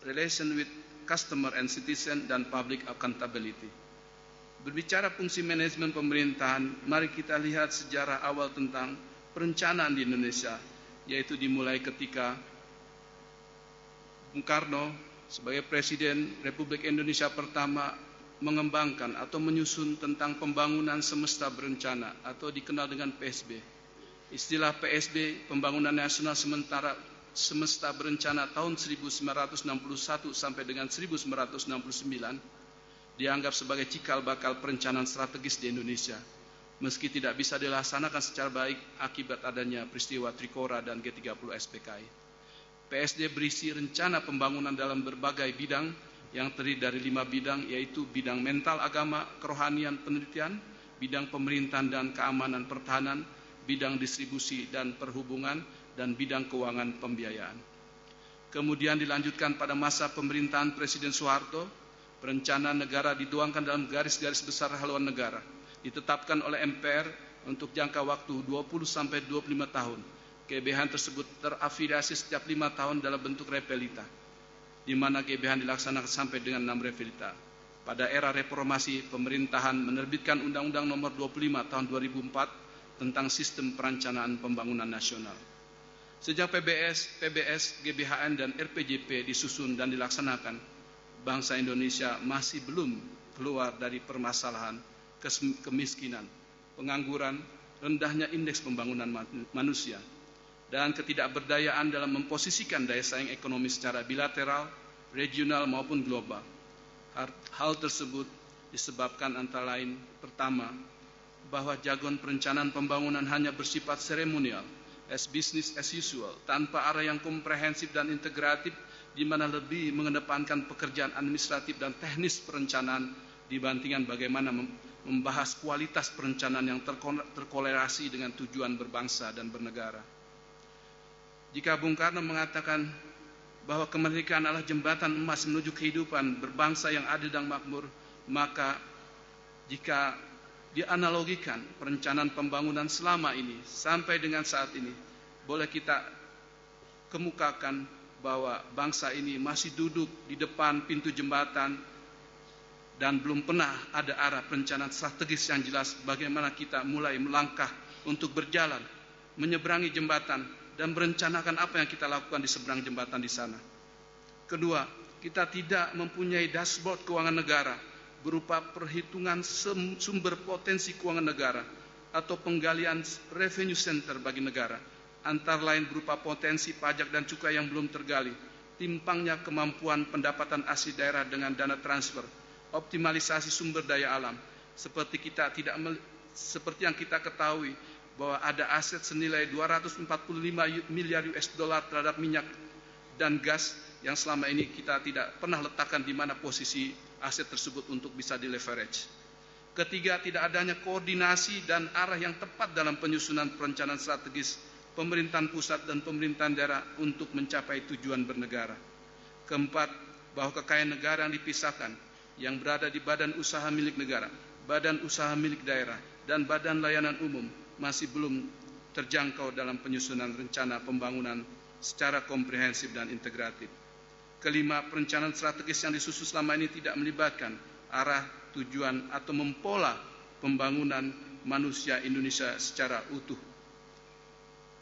relation with customer and citizen, dan public accountability. Berbicara fungsi manajemen pemerintahan, mari kita lihat sejarah awal tentang perencanaan di Indonesia, yaitu dimulai ketika Bung Karno sebagai Presiden Republik Indonesia pertama mengembangkan atau menyusun tentang pembangunan semesta berencana atau dikenal dengan PSB. Istilah PSB, Pembangunan Nasional Semesta Berencana tahun 1961 sampai dengan 1969, dianggap sebagai cikal bakal perencanaan strategis di Indonesia, meski tidak bisa dilaksanakan secara baik akibat adanya peristiwa Trikora dan G30 SPKI. PSD berisi rencana pembangunan dalam berbagai bidang yang terdiri dari 5 bidang, yaitu bidang mental agama, kerohanian penelitian, bidang pemerintahan dan keamanan pertahanan, bidang distribusi dan perhubungan, dan bidang keuangan pembiayaan. Kemudian dilanjutkan pada masa pemerintahan Presiden Soeharto, perencanaan negara dituangkan dalam garis-garis besar haluan negara, ditetapkan oleh MPR untuk jangka waktu 20 sampai 25 tahun. GBHN tersebut terafiliasi setiap 5 tahun dalam bentuk repelita, di mana GBHN dilaksanakan sampai dengan 6 repelita. Pada era reformasi, pemerintahan menerbitkan Undang-Undang Nomor 25 Tahun 2004 tentang Sistem Perencanaan Pembangunan Nasional. Sejak PBS, GBHN, dan RPJP disusun dan dilaksanakan, bangsa Indonesia masih belum keluar dari permasalahan kemiskinan, pengangguran, rendahnya indeks pembangunan manusia, dan ketidakberdayaan dalam memposisikan daya saing ekonomi secara bilateral, regional maupun global. Hal tersebut disebabkan antara lain, pertama, bahwa jargon perencanaan pembangunan hanya bersifat seremonial, as business as usual, tanpa arah yang komprehensif dan integratif, di mana lebih mengedepankan pekerjaan administratif dan teknis perencanaan dibandingkan bagaimana membahas kualitas perencanaan yang terkolerasi dengan tujuan berbangsa dan bernegara. Jika Bung Karno mengatakan bahwa kemerdekaan adalah jembatan emas menuju kehidupan berbangsa yang adil dan makmur, maka jika dianalogikan perencanaan pembangunan selama ini sampai dengan saat ini, boleh kita kemukakan bahwa bangsa ini masih duduk di depan pintu jembatan dan belum pernah ada arah perencanaan strategis yang jelas bagaimana kita mulai melangkah untuk berjalan, menyeberangi jembatan, dan merencanakan apa yang kita lakukan di seberang jembatan di sana. Kedua, kita tidak mempunyai dashboard keuangan negara berupa perhitungan sumber potensi keuangan negara atau penggalian revenue center bagi negara, antara lain berupa potensi pajak dan cukai yang belum tergali, timpangnya kemampuan pendapatan asli daerah dengan dana transfer, optimalisasi sumber daya alam, seperti yang kita ketahui bahwa ada aset senilai 245 miliar US dollar terhadap minyak dan gas yang selama ini kita tidak pernah letakkan di mana posisi aset tersebut untuk bisa di-leverage. Ketiga, tidak adanya koordinasi dan arah yang tepat dalam penyusunan perencanaan strategis pemerintahan pusat dan pemerintahan daerah untuk mencapai tujuan bernegara. Keempat, bahwa kekayaan negara yang dipisahkan, yang berada di badan usaha milik negara, badan usaha milik daerah, dan badan layanan umum, masih belum terjangkau dalam penyusunan rencana pembangunan secara komprehensif dan integratif. Kelima, perencanaan strategis yang disusun selama ini tidak melibatkan arah, tujuan, atau mempola pembangunan manusia Indonesia secara utuh,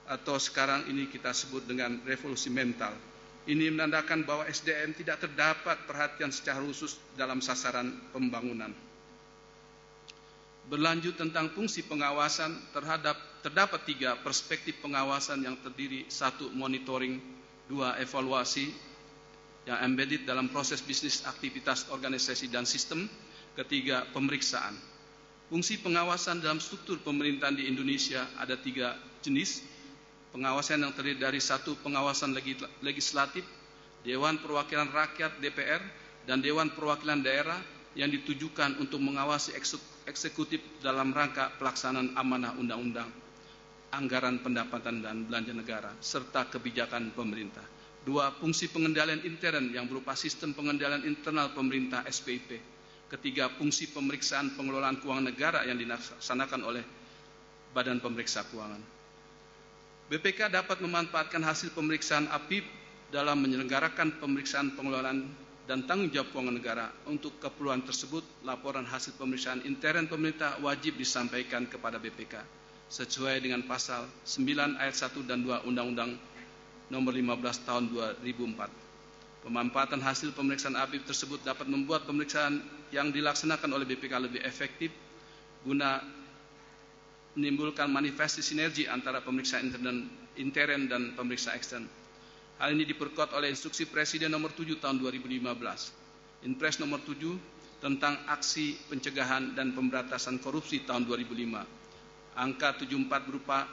atau sekarang ini kita sebut dengan revolusi mental. Ini menandakan bahwa SDM tidak terdapat perhatian secara khusus dalam sasaran pembangunan. Berlanjut tentang fungsi pengawasan, terdapat 3 perspektif pengawasan yang terdiri: 1. Monitoring, 2. Evaluasi yang embedded dalam proses bisnis, aktivitas, organisasi, dan sistem, 3. Pemeriksaan. Fungsi pengawasan dalam struktur pemerintahan di Indonesia ada 3 jenis. Pengawasan yang terdiri dari 1. Pengawasan legislatif, Dewan Perwakilan Rakyat DPR, dan Dewan Perwakilan Daerah yang ditujukan untuk mengawasi eksekutif dalam rangka pelaksanaan amanah undang-undang, anggaran pendapatan dan belanja negara, serta kebijakan pemerintah. 2. Fungsi pengendalian intern yang berupa sistem pengendalian internal pemerintah SPIP. 3. Fungsi pemeriksaan pengelolaan keuangan negara yang dilaksanakan oleh Badan Pemeriksa Keuangan. BPK dapat memanfaatkan hasil pemeriksaan APIP dalam menyelenggarakan pemeriksaan pengelolaan dan tanggung jawab keuangan negara. Untuk keperluan tersebut, laporan hasil pemeriksaan intern pemerintah wajib disampaikan kepada BPK sesuai dengan pasal 9 ayat 1 dan 2 Undang-Undang Nomor 15 Tahun 2004. Pemanfaatan hasil pemeriksaan APIP tersebut dapat membuat pemeriksaan yang dilaksanakan oleh BPK lebih efektif guna menimbulkan manifestasi sinergi antara pemeriksaan intern dan pemeriksaan ekstern. Hal ini diperkuat oleh Instruksi Presiden Nomor 7 Tahun 2015, Inpres Nomor 7 tentang Aksi Pencegahan dan Pemberantasan Korupsi Tahun 2005, Angka 74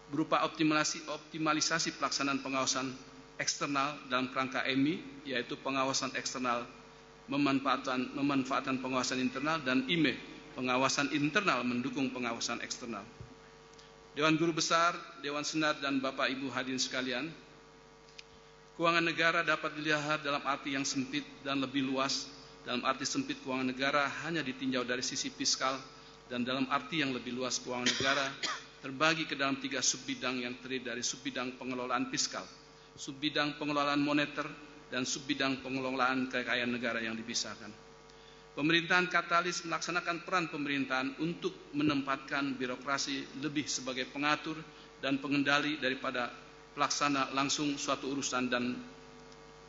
berupa optimalisasi pelaksanaan pengawasan eksternal dalam kerangka EMI, yaitu pengawasan eksternal memanfaatkan pengawasan internal, dan IME, pengawasan internal mendukung pengawasan eksternal. Dewan Guru Besar, Dewan Senat, dan Bapak Ibu hadirin sekalian, keuangan negara dapat dilihat dalam arti yang sempit dan lebih luas. Dalam arti sempit, keuangan negara hanya ditinjau dari sisi fiskal, dan dalam arti yang lebih luas, keuangan negara terbagi ke dalam 3 subbidang yang terdiri dari subbidang pengelolaan fiskal, subbidang pengelolaan moneter, dan subbidang pengelolaan kekayaan negara yang dipisahkan. Pemerintahan katalis melaksanakan peran pemerintahan untuk menempatkan birokrasi lebih sebagai pengatur dan pengendali daripada pelaksana langsung suatu urusan dan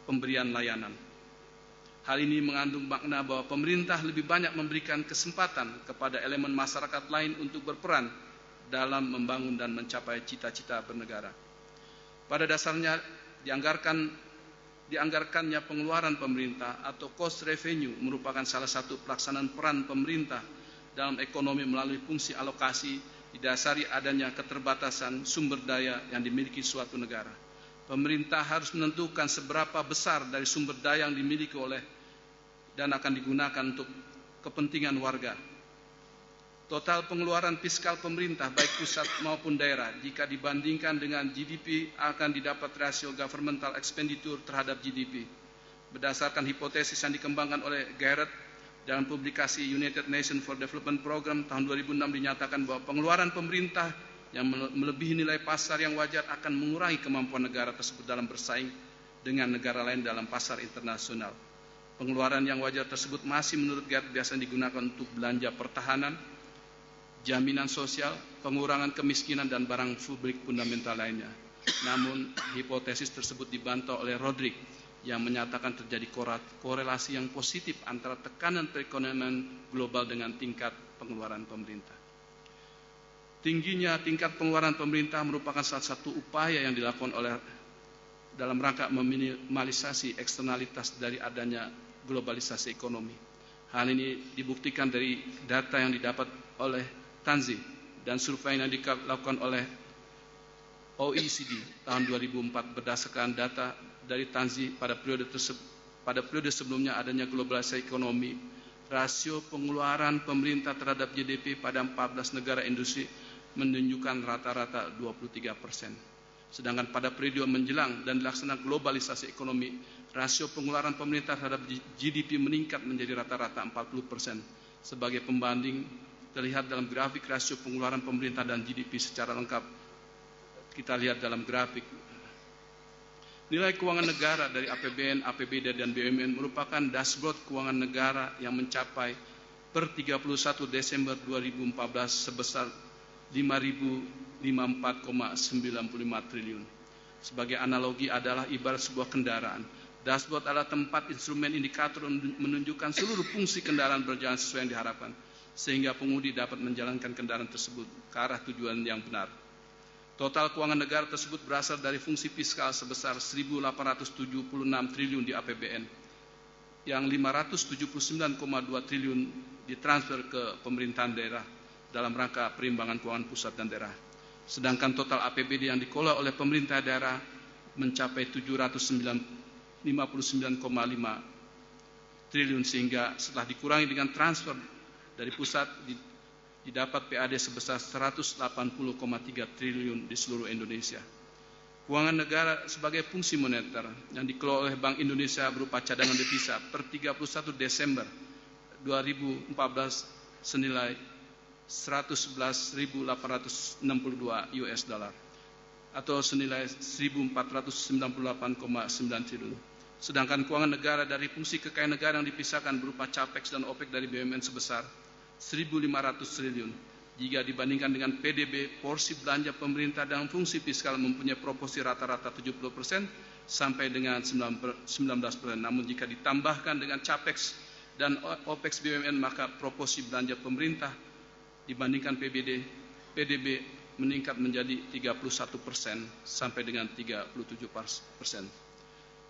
pemberian layanan. Hal ini mengandung makna bahwa pemerintah lebih banyak memberikan kesempatan kepada elemen masyarakat lain untuk berperan dalam membangun dan mencapai cita-cita bernegara. Pada dasarnya dianggarkannya pengeluaran pemerintah atau cost revenue merupakan salah satu pelaksanaan peran pemerintah dalam ekonomi melalui fungsi alokasi didasari adanya keterbatasan sumber daya yang dimiliki suatu negara. Pemerintah harus menentukan seberapa besar dari sumber daya yang dimiliki oleh dan akan digunakan untuk kepentingan warga. Total pengeluaran fiskal pemerintah baik pusat maupun daerah jika dibandingkan dengan GDP akan didapat rasio governmental expenditure terhadap GDP. Berdasarkan hipotesis yang dikembangkan oleh Garrett dalam publikasi United Nations for Development Program tahun 2006 dinyatakan bahwa pengeluaran pemerintah yang melebihi nilai pasar yang wajar akan mengurangi kemampuan negara tersebut dalam bersaing dengan negara lain dalam pasar internasional. Pengeluaran yang wajar tersebut masih menurut Garrett biasanya digunakan untuk belanja pertahanan, jaminan sosial, pengurangan kemiskinan, dan barang publik fundamental lainnya. Namun, hipotesis tersebut dibantah oleh Rodrik yang menyatakan terjadi korelasi yang positif antara tekanan perekonomian global dengan tingkat pengeluaran pemerintah. Tingginya tingkat pengeluaran pemerintah merupakan salah satu upaya yang dilakukan oleh dalam rangka meminimalisasi eksternalitas dari adanya globalisasi ekonomi. Hal ini dibuktikan dari data yang didapat oleh Tanzi dan survei yang dilakukan oleh OECD tahun 2004 berdasarkan data dari Tanzi pada periode sebelumnya adanya globalisasi ekonomi, rasio pengeluaran pemerintah terhadap GDP pada 14 negara industri menunjukkan rata-rata 23%. Sedangkan pada periode menjelang dan dilaksanakan globalisasi ekonomi, rasio pengeluaran pemerintah terhadap GDP meningkat menjadi rata-rata 40%. Sebagai pembanding terlihat dalam grafik rasio pengeluaran pemerintah dan GDP secara lengkap. Kita lihat dalam grafik. Nilai keuangan negara dari APBN, APBD, dan BUMN merupakan dashboard keuangan negara yang mencapai per 31 Desember 2014 sebesar 5.054,95 triliun. Sebagai analogi adalah ibarat sebuah kendaraan. Dashboard adalah tempat instrumen indikator menunjukkan seluruh fungsi kendaraan berjalan sesuai yang diharapkan, sehingga pengemudi dapat menjalankan kendaraan tersebut ke arah tujuan yang benar. Total keuangan negara tersebut berasal dari fungsi fiskal sebesar 1.876 triliun di APBN, yang 579,2 triliun ditransfer ke pemerintahan daerah dalam rangka perimbangan keuangan pusat dan daerah. Sedangkan total APBD yang dikelola oleh pemerintah daerah mencapai 759,5 triliun, sehingga setelah dikurangi dengan transfer dari pusat didapat PAD sebesar 180,3 triliun di seluruh Indonesia. Keuangan negara sebagai fungsi moneter yang dikelola oleh Bank Indonesia berupa cadangan devisa per 31 Desember 2014 senilai 111.862 US dollar atau senilai 1.498,9 triliun. Sedangkan keuangan negara dari fungsi kekayaan negara yang dipisahkan berupa CAPEX dan OPEX dari BUMN sebesar 1.500 triliun. Jika dibandingkan dengan PDB, porsi belanja pemerintah dalam fungsi fiskal mempunyai proporsi rata-rata 70% sampai dengan 19%. Namun jika ditambahkan dengan CAPEX dan OPEX BUMN, maka proporsi belanja pemerintah dibandingkan PDB meningkat menjadi 31% sampai dengan 37%.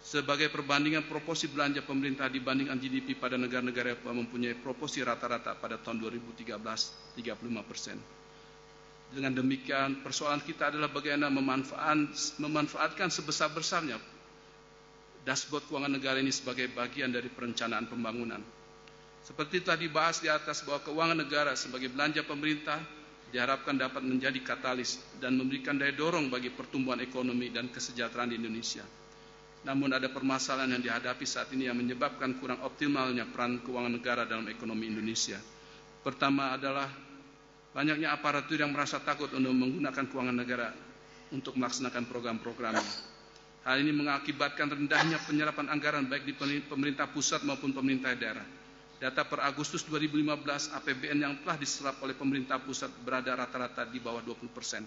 Sebagai perbandingan proporsi belanja pemerintah dibandingkan GDP pada negara-negara yang mempunyai proporsi rata-rata pada tahun 2013 35%. Dengan demikian, persoalan kita adalah bagaimana memanfaatkan sebesar-besarnya dashboard keuangan negara ini sebagai bagian dari perencanaan pembangunan. Seperti telah dibahas di atas bahwa keuangan negara sebagai belanja pemerintah diharapkan dapat menjadi katalis dan memberikan daya dorong bagi pertumbuhan ekonomi dan kesejahteraan di Indonesia. Namun ada permasalahan yang dihadapi saat ini yang menyebabkan kurang optimalnya peran keuangan negara dalam ekonomi Indonesia. Pertama adalah Banyaknya aparatur yang merasa takut untuk menggunakan keuangan negara untuk melaksanakan program-programnya. Hal ini mengakibatkan rendahnya penyerapan anggaran baik di pemerintah pusat maupun pemerintah daerah. Data per Agustus 2015, APBN yang telah diserap oleh pemerintah pusat berada rata-rata di bawah 20%.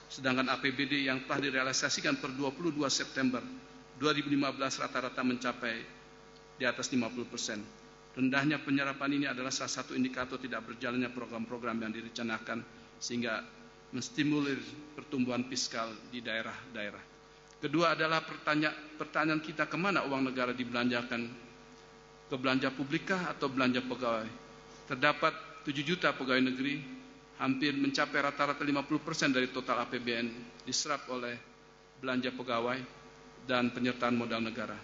Sedangkan APBD yang telah direalisasikan per 22 September 2015 rata-rata mencapai di atas 50%. Rendahnya penyerapan ini adalah salah satu indikator tidak berjalannya program-program yang direncanakan sehingga menstimulir pertumbuhan fiskal di daerah-daerah. Kedua adalah pertanyaan kita, kemana uang negara dibelanjakan? Ke belanja publikah atau belanja pegawai? Terdapat 7 juta pegawai negeri, hampir mencapai rata-rata 50% dari total APBN diserap oleh belanja pegawai dan penyertaan modal negara.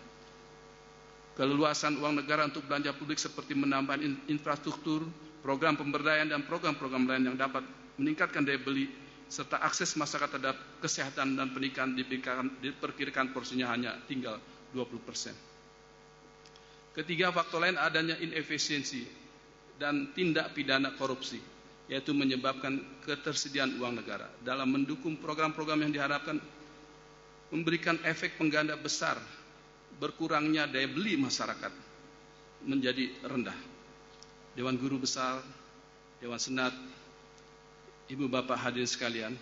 Keleluasan uang negara untuk belanja publik seperti menambah infrastruktur, program pemberdayaan dan program-program lain yang dapat meningkatkan daya beli serta akses masyarakat terhadap kesehatan dan pendidikan diperkirakan porsinya hanya tinggal 20%. Ketiga, faktor lain adanya inefisiensi dan tindak pidana korupsi, yaitu menyebabkan ketersediaan uang negara. Dalam mendukung program-program yang diharapkan memberikan efek pengganda besar, berkurangnya daya beli masyarakat menjadi rendah. Dewan Guru Besar, Dewan Senat, Ibu Bapak hadirin sekalian,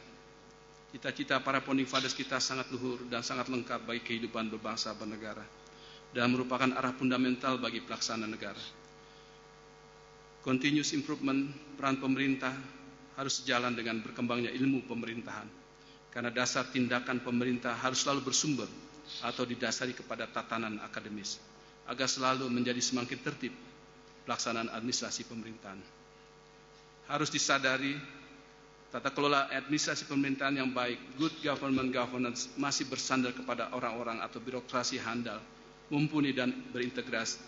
cita-cita para founding fathers kita sangat luhur dan sangat lengkap bagi kehidupan berbangsa bernegara dan merupakan arah fundamental bagi pelaksanaan negara. Continuous improvement peran pemerintah harus sejalan dengan berkembangnya ilmu pemerintahan, karena dasar tindakan pemerintah harus selalu bersumber atau didasari kepada tatanan akademis agar selalu menjadi semakin tertib pelaksanaan administrasi pemerintahan. Harus disadari tata kelola administrasi pemerintahan yang baik, good governance, masih bersandar kepada orang-orang atau birokrasi handal, mumpuni dan berintegritas.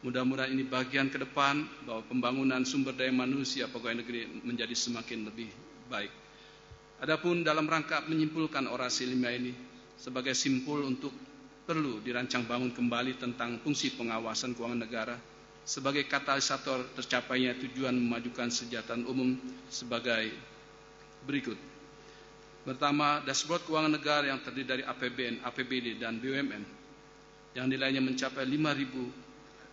Mudah-mudahan ini bagian ke depan bahwa pembangunan sumber daya manusia pegawai negeri menjadi semakin lebih baik. Adapun dalam rangka menyimpulkan orasi 5 ini sebagai simpul untuk perlu dirancang bangun kembali tentang fungsi pengawasan keuangan negara sebagai katalisator tercapainya tujuan memajukan kesejahteraan umum sebagai berikut. Pertama, dashboard keuangan negara yang terdiri dari APBN, APBD dan BUMN yang nilainya mencapai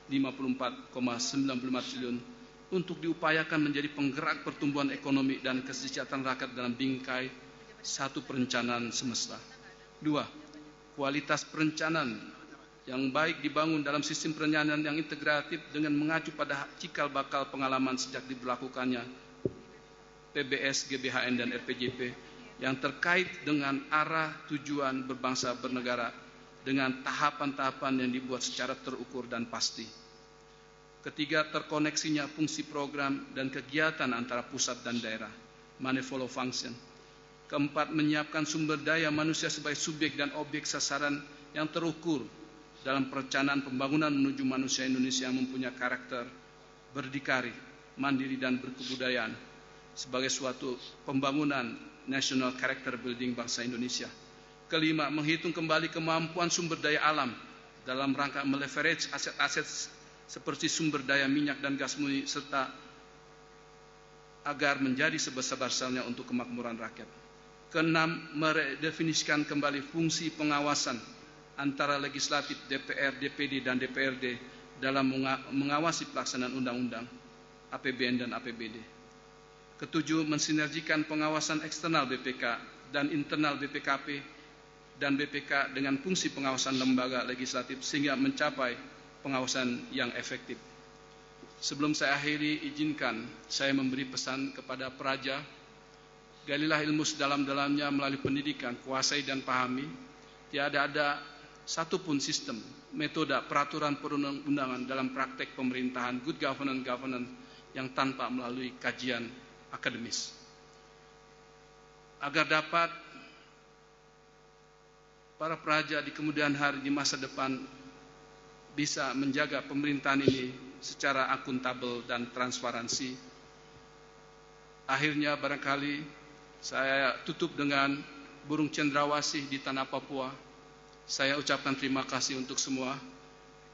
5.054,95 triliun untuk diupayakan menjadi penggerak pertumbuhan ekonomi dan kesejahteraan rakyat dalam bingkai satu perencanaan semesta. 2. Kualitas perencanaan yang baik dibangun dalam sistem perencanaan yang integratif dengan mengacu pada cikal bakal pengalaman sejak diberlakukannya PBS, GBHN dan RPJP yang terkait dengan arah tujuan berbangsa bernegara dengan tahapan-tahapan yang dibuat secara terukur dan pasti. Ketiga, terkoneksinya fungsi program dan kegiatan antara pusat dan daerah, manifold function. Keempat, menyiapkan sumber daya manusia sebagai subjek dan objek sasaran yang terukur dalam perencanaan pembangunan menuju manusia Indonesia yang mempunyai karakter berdikari, mandiri dan berkebudayaan sebagai suatu pembangunan national character building bangsa Indonesia. Kelima, menghitung kembali kemampuan sumber daya alam dalam rangka meleverage aset-aset seperti sumber daya minyak dan gas bumi serta agar menjadi sebesar-besarnya untuk kemakmuran rakyat. Keenam, meredefinisikan kembali fungsi pengawasan antara legislatif, DPR, DPD dan DPRD dalam mengawasi pelaksanaan undang-undang, APBN dan APBD. Ketujuh, mensinergikan pengawasan eksternal BPK dan internal BPKP dan BPK dengan fungsi pengawasan lembaga legislatif sehingga mencapai pengawasan yang efektif. Sebelum saya akhiri, izinkan saya memberi pesan kepada peraja, galilah ilmu sedalam-dalamnya melalui pendidikan, kuasai dan pahami. Tiada ada satupun sistem, metode, peraturan perundang-undangan dalam praktek pemerintahan good governance yang tanpa melalui kajian akademis. Agar dapat para peraja di kemudian hari di masa depan bisa menjaga pemerintahan ini secara akuntabel dan transparansi. Akhirnya barangkali saya tutup dengan burung cendrawasih di tanah Papua. Saya ucapkan terima kasih untuk semua.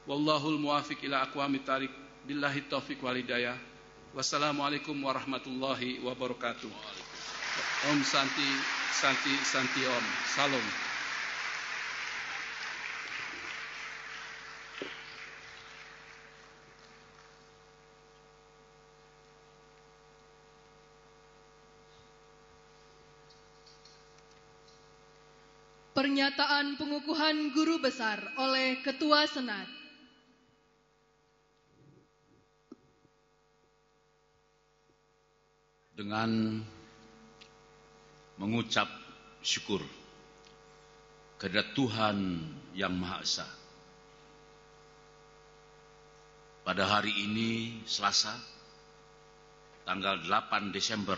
Wallahul muwafiq ila aqwamit thariq. Billahi taufiq wal hidayah. Wassalamualaikum warahmatullahi wabarakatuh. Om Santi, Santi, Santi Om. Salam. Pernyataan pengukuhan guru besar oleh Ketua Senat. Dengan mengucap syukur kepada Tuhan Yang Maha Esa, pada hari ini Selasa tanggal 8 Desember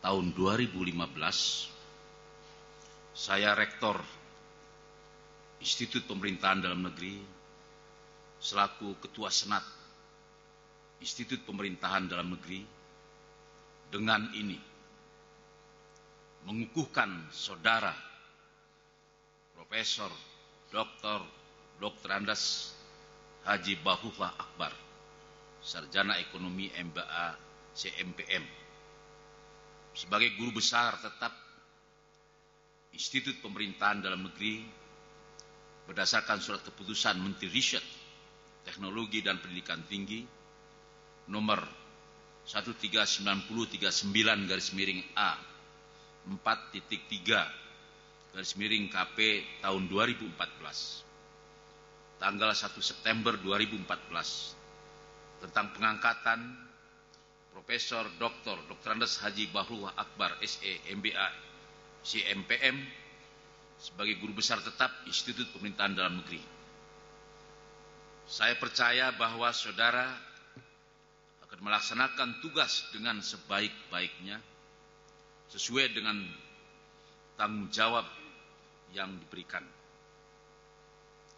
tahun 2015, saya Rektor Institut Pemerintahan Dalam Negeri selaku Ketua Senat Institut Pemerintahan Dalam Negeri dengan ini mengukuhkan saudara Profesor Dr. Andes Haji Bahrullah Akbar, Sarjana Ekonomi MBA CMPM, sebagai guru besar tetap Institut Pemerintahan Dalam Negeri berdasarkan surat keputusan Menteri Riset, Teknologi dan Pendidikan Tinggi nomor 139039/A 4.3/KP tahun 2014 tanggal 1 September 2014 tentang pengangkatan Profesor Dr. Andes Haji Bahrullah Akbar SE MBA CMPM sebagai guru besar tetap Institut Pemerintahan Dalam Negeri. Saya percaya bahwa saudara akan melaksanakan tugas dengan sebaik-baiknya sesuai dengan tanggung jawab yang diberikan.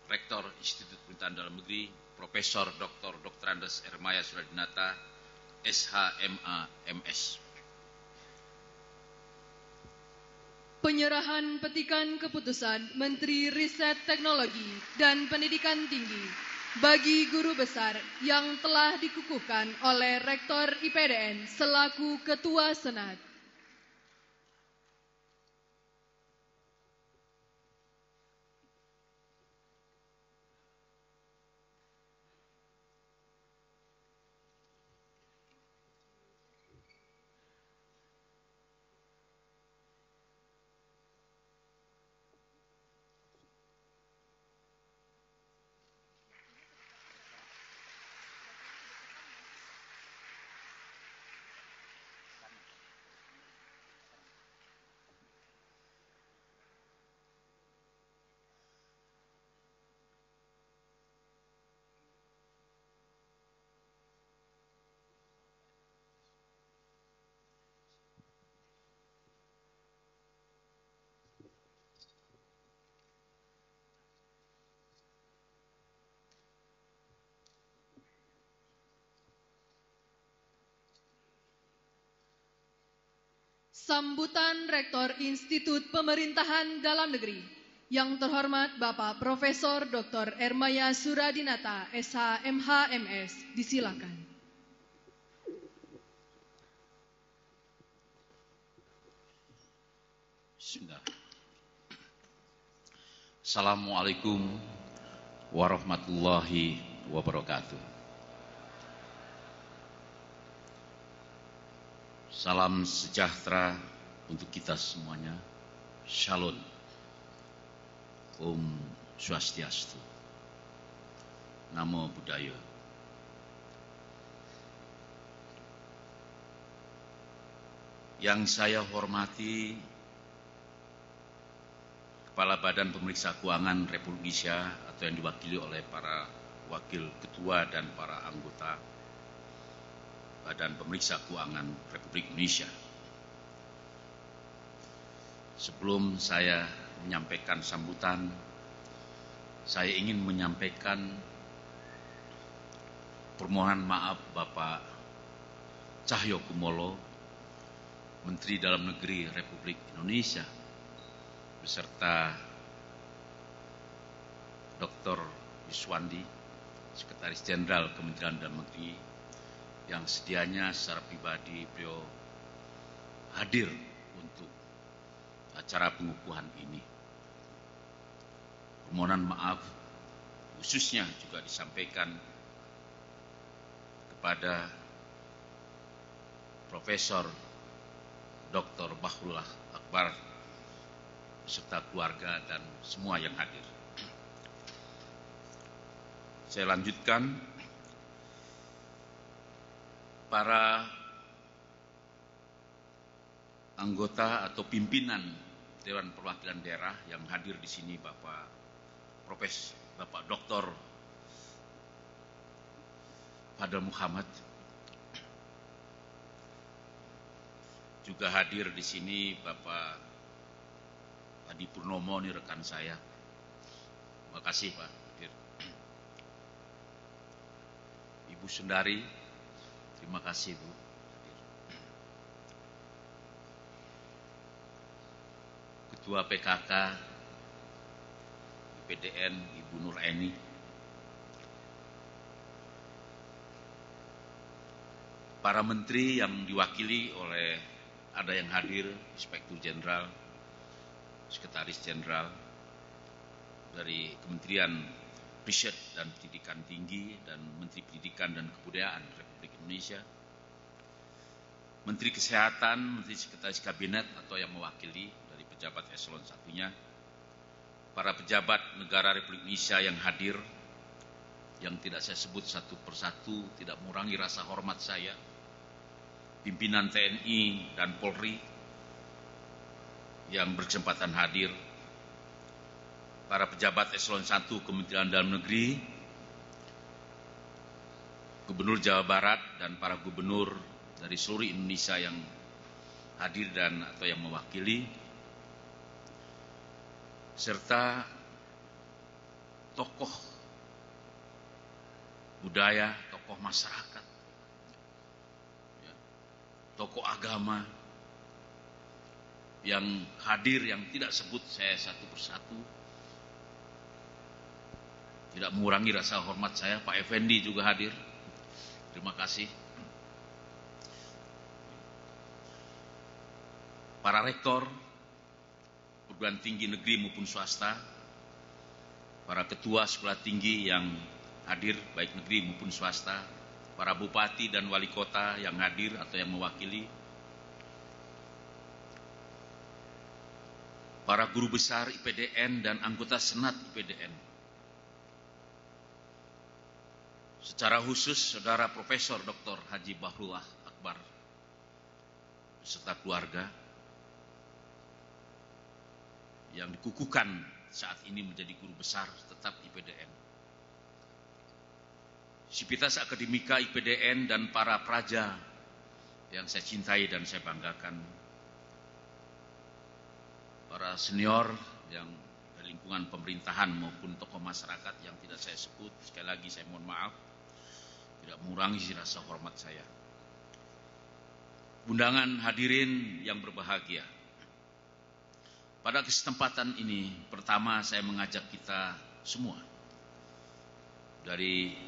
Rektor Institut Pemerintahan Dalam Negeri Profesor Dr. Andes Ermaya Suradinata SHMA MS. Penyerahan petikan keputusan Menteri Riset Teknologi dan Pendidikan Tinggi bagi guru besar yang telah dikukuhkan oleh Rektor IPDN selaku Ketua Senat. Sambutan Rektor Institut Pemerintahan Dalam Negeri yang terhormat Bapak Profesor Dr. Ermaya Suradinata SHMH MS, disilakan. Bismillah. Assalamualaikum warahmatullahi wabarakatuh. Salam sejahtera untuk kita semuanya. Shalom. Om Swastiastu. Namo Buddhaya. Yang saya hormati Kepala Badan Pemeriksa Keuangan Republik Indonesia atau yang diwakili oleh para wakil ketua dan para anggota Badan Pemeriksa Keuangan Republik Indonesia. Sebelum saya menyampaikan sambutan, saya ingin menyampaikan permohonan maaf Bapak Cahyokumolo, Menteri Dalam Negeri Republik Indonesia, beserta Dr. Yuswandi, Sekretaris Jenderal Kementerian Dalam Negeri, yang sedianya secara pribadi beliau hadir untuk acara pengukuhan ini. Permohonan maaf khususnya juga disampaikan kepada Profesor Dr. Bahrullah Akbar beserta keluarga dan semua yang hadir. Saya lanjutkan, para anggota atau pimpinan Dewan Perwakilan Daerah yang hadir di sini, Bapak Dr. Fadl Muhammad, juga hadir di sini Bapak Adi Purnomo, ini rekan saya. Terima kasih Pak. Ibu Sundari, terima kasih Bu. Ketua PKK IPDN Ibu Nur Eni, para menteri yang diwakili oleh, ada yang hadir, Inspektur Jenderal, Sekretaris Jenderal dari Kementerian Riset dan Pendidikan Tinggi dan Menteri Pendidikan dan Kebudayaan Republik Indonesia, Menteri Kesehatan, Menteri Sekretaris Kabinet atau yang mewakili dari pejabat eselon satunya, para pejabat negara Republik Indonesia yang hadir, yang tidak saya sebut satu persatu, tidak mengurangi rasa hormat saya, pimpinan TNI dan Polri yang berkesempatan hadir, para pejabat eselon 1 Kementerian Dalam Negeri, Gubernur Jawa Barat dan para gubernur dari seluruh Indonesia yang hadir dan atau yang mewakili, serta tokoh budaya, tokoh masyarakat, tokoh agama yang hadir, yang tidak sebut saya satu persatu, tidak mengurangi rasa hormat saya. Pak Effendi juga hadir, terima kasih. Para rektor perguruan tinggi negeri maupun swasta, para ketua sekolah tinggi yang hadir baik negeri maupun swasta, para bupati dan wali kota yang hadir atau yang mewakili, para guru besar IPDN dan anggota Senat IPDN. Secara khusus Saudara Profesor Dr. Haji Bahrullah Akbar beserta keluarga yang dikukuhkan saat ini menjadi guru besar tetap IPDN. Sivitas Akademika IPDN dan para praja yang saya cintai dan saya banggakan. Para senior yang dari lingkungan pemerintahan maupun tokoh masyarakat yang tidak saya sebut, sekali lagi saya mohon maaf, tidak mengurangi rasa hormat saya. Undangan hadirin yang berbahagia, pada kesempatan ini pertama saya mengajak kita semua dari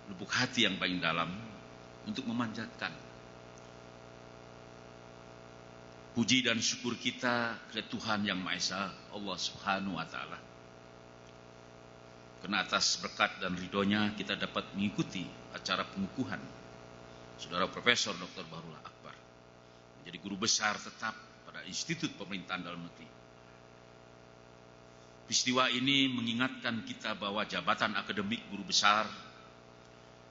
lubuk hati yang paling dalam untuk memanjatkan puji dan syukur kita kepada Tuhan Yang Maha Esa, Allah Subhanahu wa Ta'ala. Karena atas berkat dan ridhonya kita dapat mengikuti acara pengukuhan Saudara Profesor Dr. Bahrullah Akbar menjadi guru besar tetap pada Institut Pemerintahan Dalam Negeri. Peristiwa ini mengingatkan kita bahwa jabatan akademik guru besar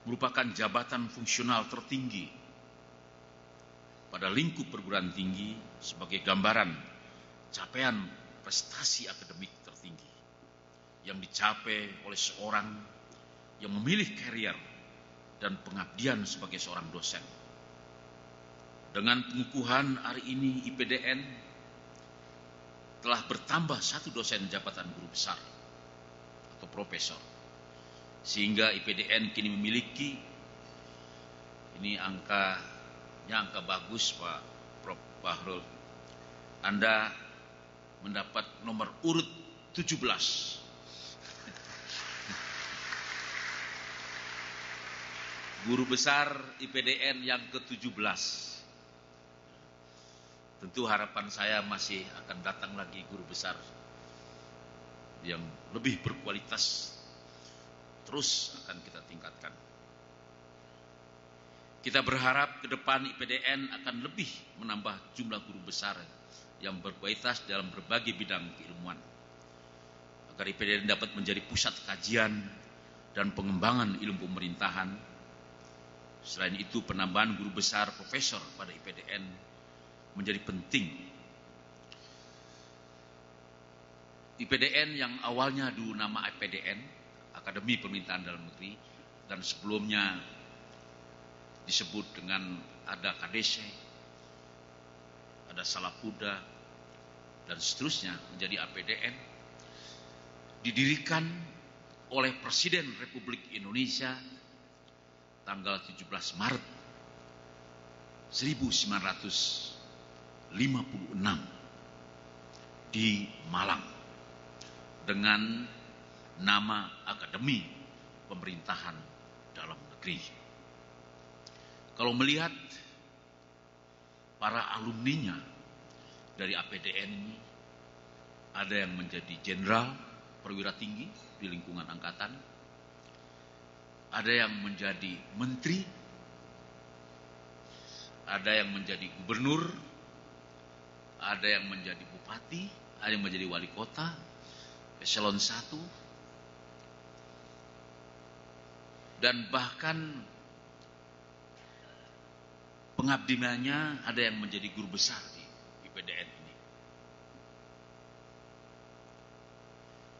merupakan jabatan fungsional tertinggi pada lingkup perguruan tinggi sebagai gambaran capaian prestasi akademik tertinggi yang dicapai oleh seorang yang memilih karier dan pengabdian sebagai seorang dosen. Dengan pengukuhan hari ini IPDN telah bertambah satu dosen jabatan guru besar atau profesor, sehingga IPDN kini memiliki, ini angka bagus Pak Prof. Bahrul, Anda mendapat nomor urut 17 Guru Besar IPDN yang ke-17. Tentu harapan saya masih akan datang lagi guru besar yang lebih berkualitas, terus akan kita tingkatkan. Kita berharap ke depan IPDN akan lebih menambah jumlah guru besar yang berkualitas dalam berbagai bidang keilmuan, agar IPDN dapat menjadi pusat kajian dan pengembangan ilmu pemerintahan. Selain itu, penambahan guru besar profesor pada IPDN menjadi penting. IPDN yang awalnya dulu nama IPDN, Akademi Pemerintahan Dalam Negeri, dan sebelumnya disebut dengan ada KDC, ada Salapuda, dan seterusnya menjadi APDN, didirikan oleh Presiden Republik Indonesia tanggal 17 Maret 1956 di Malang dengan nama Akademi Pemerintahan Dalam Negeri. Kalau melihat para alumninya dari APDN ini, ada yang menjadi jenderal perwira tinggi di lingkungan angkatan, ada yang menjadi menteri, ada yang menjadi gubernur, ada yang menjadi bupati, ada yang menjadi wali kota, eselon 1, dan bahkan pengabdiannya ada yang menjadi guru besar di IPDN ini.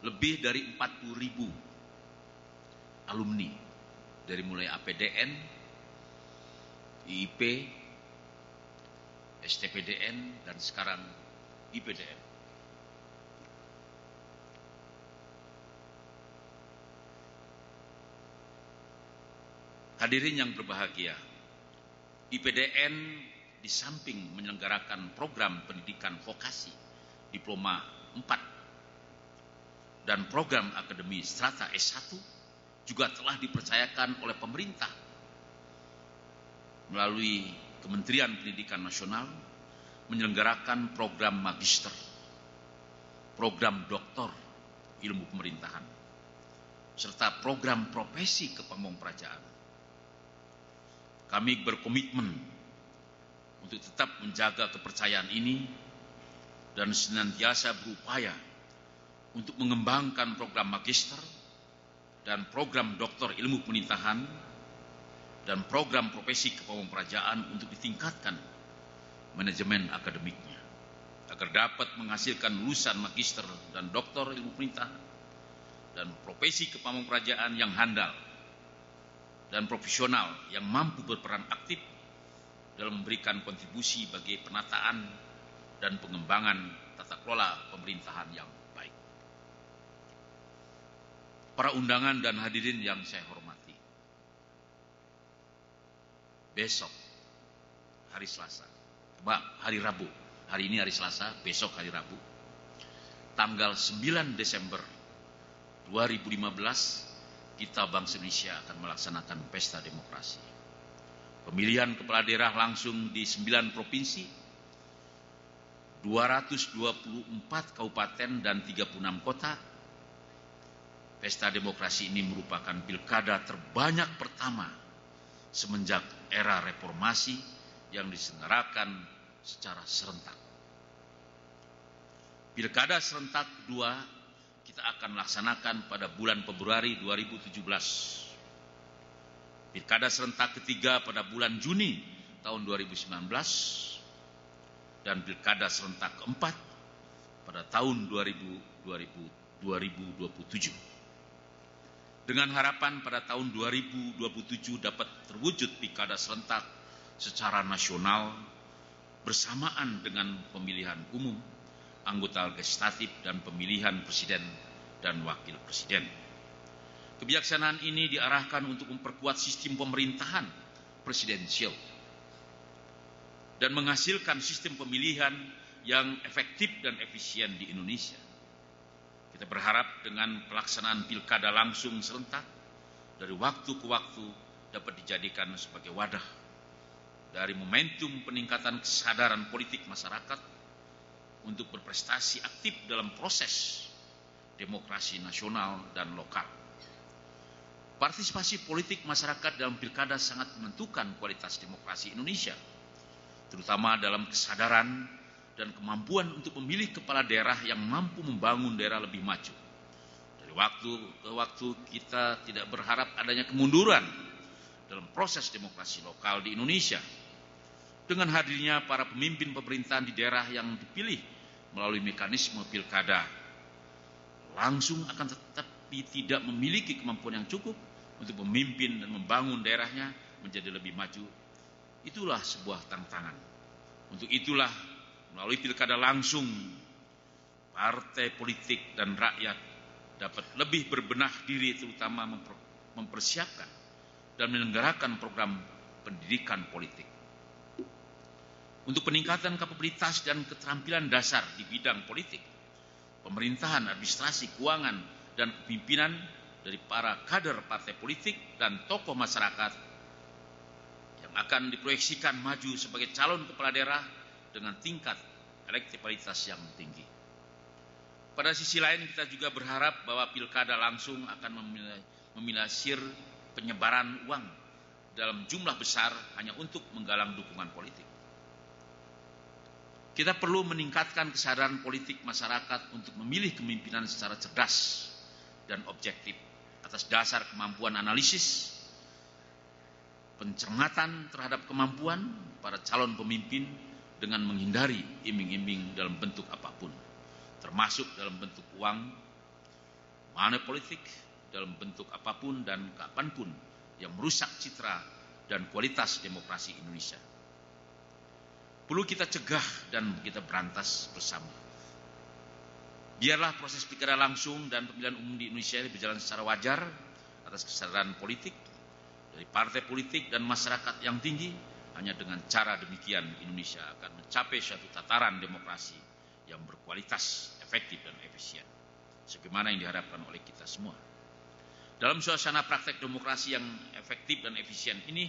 Lebih dari 40.000 alumni dari mulai APDN, IIP, STPDN, dan sekarang IPDN. Hadirin yang berbahagia, IPDN di samping menyelenggarakan program pendidikan vokasi diploma 4 dan program akademi strata S1 juga telah dipercayakan oleh pemerintah melalui Kementerian Pendidikan Nasional menyelenggarakan program magister, program doktor ilmu pemerintahan, serta program profesi kepemimpinan. Kami berkomitmen untuk tetap menjaga kepercayaan ini dan senantiasa berupaya untuk mengembangkan program magister dan program doktor ilmu pemerintahan dan program profesi kepemimpinan untuk ditingkatkan manajemen akademiknya agar dapat menghasilkan lulusan magister dan doktor ilmu pemerintahan dan profesi kepemimpinan yang handal dan profesional yang mampu berperan aktif dalam memberikan kontribusi bagi penataan dan pengembangan tata kelola pemerintahan yang baik. Para undangan dan hadirin yang saya hormati, besok hari Selasa, hari Rabu, hari ini hari Selasa, besok hari Rabu, tanggal 9 Desember 2015, kita Bangsa Indonesia akan melaksanakan pesta demokrasi. Pemilihan kepala daerah langsung di 9 provinsi, 224 kabupaten dan 36 kota. Pesta demokrasi ini merupakan pilkada terbanyak pertama semenjak era reformasi yang diselenggarakan secara serentak. Pilkada serentak kedua kita akan laksanakan pada bulan Februari 2017. Pilkada serentak ketiga pada bulan Juni tahun 2019 dan pilkada serentak keempat pada tahun 2027. Dengan harapan pada tahun 2027 dapat terwujud pilkada serentak secara nasional bersamaan dengan pemilihan umum, anggota legislatif dan pemilihan presiden dan wakil presiden. Kebijaksanaan ini diarahkan untuk memperkuat sistem pemerintahan presidensial dan menghasilkan sistem pemilihan yang efektif dan efisien di Indonesia. Kita berharap dengan pelaksanaan pilkada langsung serentak dari waktu ke waktu dapat dijadikan sebagai wadah dari momentum peningkatan kesadaran politik masyarakat untuk berprestasi aktif dalam proses demokrasi nasional dan lokal. Partisipasi politik masyarakat dalam pilkada sangat menentukan kualitas demokrasi Indonesia, terutama dalam kesadaran dan kemampuan untuk memilih kepala daerah yang mampu membangun daerah lebih maju. Dari waktu ke waktu kita tidak berharap adanya kemunduran dalam proses demokrasi lokal di Indonesia. Dengan hadirnya para pemimpin pemerintahan di daerah yang dipilih melalui mekanisme pilkada, langsung akan tetapi tidak memiliki kemampuan yang cukup untuk memimpin dan membangun daerahnya menjadi lebih maju. Itulah sebuah tantangan. Untuk itulah melalui pilkada langsung, partai politik dan rakyat dapat lebih berbenah diri, terutama mempersiapkan dan menyelenggarakan program pendidikan politik. Untuk peningkatan kapabilitas dan keterampilan dasar di bidang politik, pemerintahan, administrasi, keuangan, dan kepemimpinan dari para kader partai politik dan tokoh masyarakat yang akan diproyeksikan maju sebagai calon kepala daerah dengan tingkat elektabilitas yang tinggi. Pada sisi lain, kita juga berharap bahwa pilkada langsung akan meminimalisir penyebaran uang dalam jumlah besar hanya untuk menggalang dukungan politik. Kita perlu meningkatkan kesadaran politik masyarakat untuk memilih kepemimpinan secara cerdas dan objektif atas dasar kemampuan analisis, pencermatan terhadap kemampuan para calon pemimpin dengan menghindari iming-iming dalam bentuk apapun, termasuk dalam bentuk uang, money politik, dalam bentuk apapun dan kapanpun yang merusak citra dan kualitas demokrasi Indonesia. Perlu kita cegah dan kita berantas bersama. Biarlah proses pilkada langsung dan pemilihan umum di Indonesia ini berjalan secara wajar atas kesadaran politik dari partai politik dan masyarakat yang tinggi. Hanya dengan cara demikian Indonesia akan mencapai suatu tataran demokrasi yang berkualitas, efektif dan efisien, sebagaimana yang diharapkan oleh kita semua. Dalam suasana praktek demokrasi yang efektif dan efisien ini,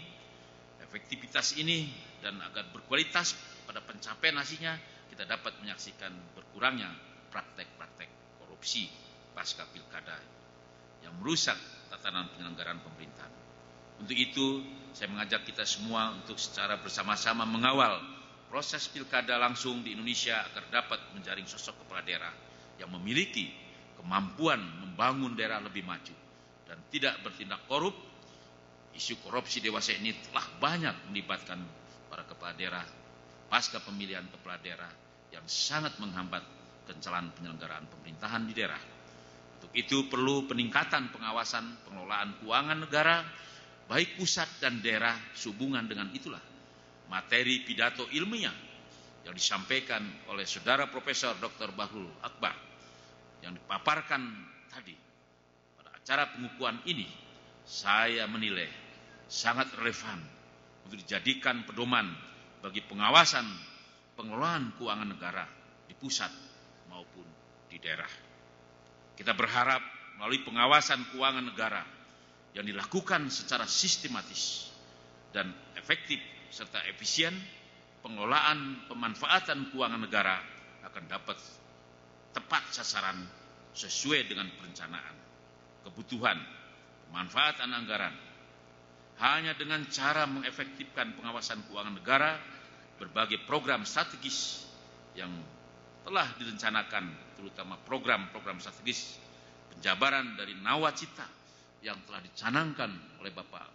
efektivitas ini dan agar berkualitas pada pencapaian hasilnya, kita dapat menyaksikan berkurangnya praktek-praktek korupsi pasca pilkada yang merusak tatanan penyelenggaraan pemerintahan. Untuk itu, saya mengajak kita semua untuk secara bersama-sama mengawal proses pilkada langsung di Indonesia agar dapat menjaring sosok kepala daerah yang memiliki kemampuan membangun daerah lebih maju dan tidak bertindak korup. Isu korupsi dewasa ini telah banyak melibatkan para kepala daerah pasca pemilihan kepala daerah yang sangat menghambat kelancaran penyelenggaraan pemerintahan di daerah. Untuk itu perlu peningkatan pengawasan pengelolaan keuangan negara baik pusat dan daerah. Sehubungan dengan itulah materi pidato ilmiah yang disampaikan oleh Saudara Profesor Dr. Bahrul Akbar yang dipaparkan tadi pada acara pengukuhan ini, saya menilai sangat relevan untuk dijadikan pedoman bagi pengawasan pengelolaan keuangan negara di pusat maupun di daerah. Kita berharap melalui pengawasan keuangan negara yang dilakukan secara sistematis dan efektif serta efisien, pengelolaan pemanfaatan keuangan negara akan dapat tepat sasaran sesuai dengan perencanaan, kebutuhan, pemanfaatan anggaran. Hanya dengan cara mengefektifkan pengawasan keuangan negara, berbagai program strategis yang telah direncanakan, terutama program-program strategis penjabaran dari nawacita yang telah dicanangkan oleh Bapak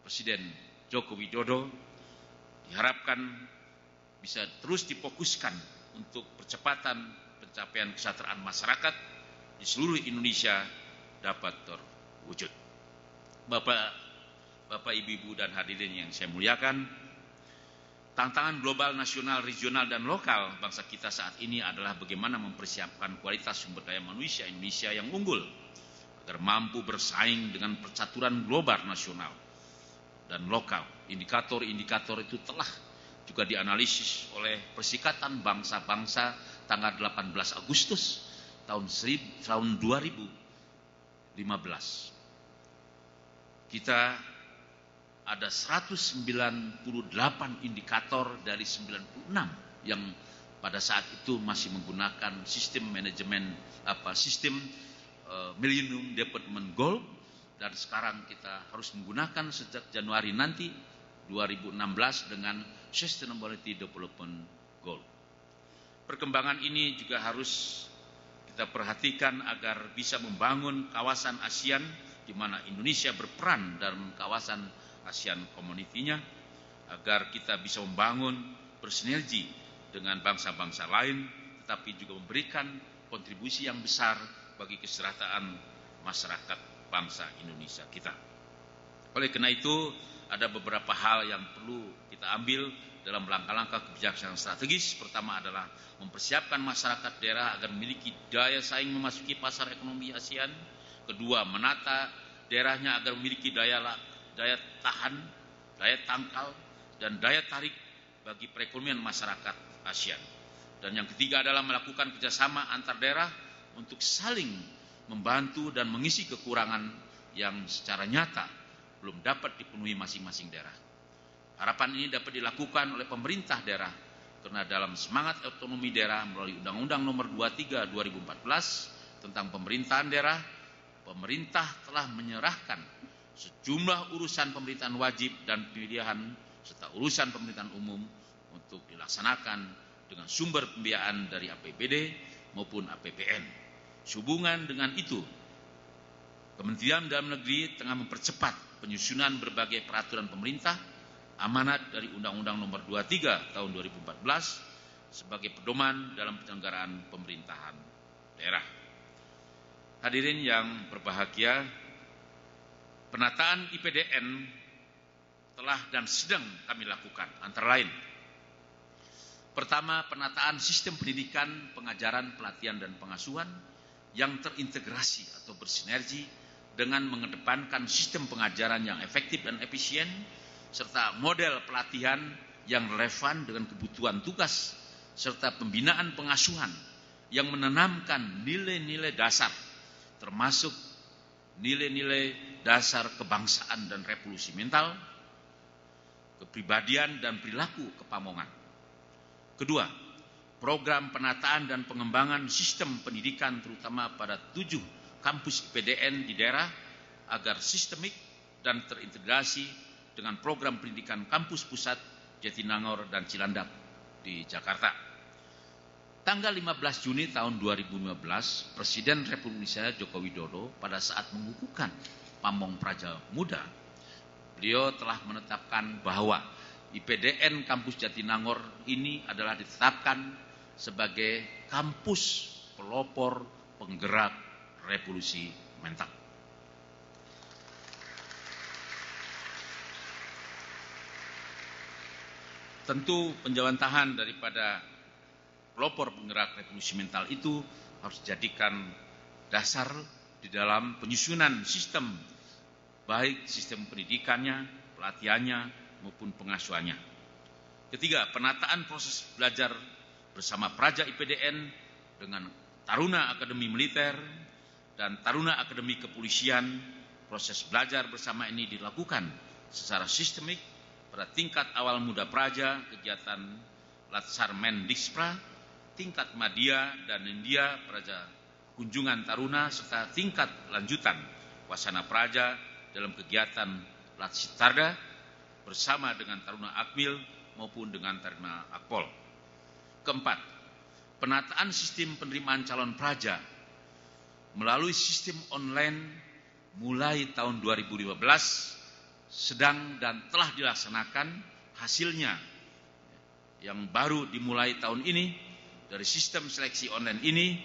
Presiden Joko Widodo, diharapkan bisa terus difokuskan untuk percepatan pencapaian kesejahteraan masyarakat di seluruh Indonesia dapat terwujud. Bapak, Ibu, dan hadirin yang saya muliakan, tantangan global, nasional, regional, dan lokal bangsa kita saat ini adalah bagaimana mempersiapkan kualitas sumber daya manusia Indonesia yang unggul agar mampu bersaing dengan percaturan global, nasional, dan lokal. Indikator-indikator itu telah juga dianalisis oleh Perserikatan Bangsa-Bangsa tanggal 18 Agustus tahun 2015. Kita ada 198 indikator dari 96 yang pada saat itu masih menggunakan sistem manajemen Millennium Development Goal, dan sekarang kita harus menggunakan sejak Januari nanti 2016 dengan Sustainability Development Goal. Perkembangan ini juga harus kita perhatikan agar bisa membangun kawasan ASEAN di mana Indonesia berperan dalam kawasan ASEAN Community-nya, agar kita bisa membangun bersinergi dengan bangsa-bangsa lain, tetapi juga memberikan kontribusi yang besar bagi kesejahteraan masyarakat bangsa Indonesia kita. Oleh karena itu, ada beberapa hal yang perlu kita ambil dalam langkah-langkah kebijakan strategis. Pertama adalah mempersiapkan masyarakat daerah agar memiliki daya saing memasuki pasar ekonomi ASEAN. Kedua, menata daerahnya agar memiliki daya tahan, daya tangkal, dan daya tarik bagi perekonomian masyarakat ASEAN. Dan yang ketiga adalah melakukan kerjasama antar daerah untuk saling membantu dan mengisi kekurangan yang secara nyata belum dapat dipenuhi masing-masing daerah. Harapan ini dapat dilakukan oleh pemerintah daerah karena dalam semangat otonomi daerah melalui Undang-Undang Nomor 23 2014 tentang pemerintahan daerah, pemerintah telah menyerahkan sejumlah urusan pemerintahan wajib dan pilihan serta urusan pemerintahan umum untuk dilaksanakan dengan sumber pembiayaan dari APBD maupun APBN. Sehubungan dengan itu, Kementerian Dalam Negeri tengah mempercepat penyusunan berbagai peraturan pemerintah amanat dari Undang-Undang Nomor 23 tahun 2014 sebagai pedoman dalam penyelenggaraan pemerintahan daerah. Hadirin yang berbahagia, penataan IPDN telah dan sedang kami lakukan, antara lain: pertama, penataan sistem pendidikan, pengajaran, pelatihan, dan pengasuhan yang terintegrasi atau bersinergi dengan mengedepankan sistem pengajaran yang efektif dan efisien, serta model pelatihan yang relevan dengan kebutuhan tugas, serta pembinaan pengasuhan yang menanamkan nilai-nilai dasar, termasuk nilai-nilai dasar kebangsaan dan revolusi mental, kepribadian, dan perilaku kepamongan. Kedua, program penataan dan pengembangan sistem pendidikan terutama pada 7 kampus IPDN di daerah agar sistemik dan terintegrasi dengan program pendidikan kampus pusat Jatinangor dan Cilandak di Jakarta. Tanggal 15 Juni tahun 2015, Presiden Republik Indonesia Joko Widodo pada saat mengukuhkan Pamong Praja Muda, beliau telah menetapkan bahwa IPDN Kampus Jatinangor ini adalah ditetapkan sebagai kampus pelopor penggerak revolusi mental. Tentu penjawantahan daripada pelopor penggerak revolusi mental itu harus dijadikan dasar di dalam penyusunan sistem, baik sistem pendidikannya, pelatihannya, maupun pengasuhannya. Ketiga, penataan proses belajar bersama Praja IPDN dengan Taruna Akademi Militer dan Taruna Akademi Kepolisian. Proses belajar bersama ini dilakukan secara sistemik pada tingkat awal muda Praja, kegiatan Latsar Mendispra, tingkat Madya dan India Praja Kunjungan Taruna, serta tingkat lanjutan Wasana Praja dalam kegiatan Latsitarda bersama dengan Taruna Akmil maupun dengan Taruna Akpol. Keempat, penataan sistem penerimaan calon praja melalui sistem online mulai tahun 2015 sedang dan telah dilaksanakan. Hasilnya yang baru dimulai tahun ini dari sistem seleksi online ini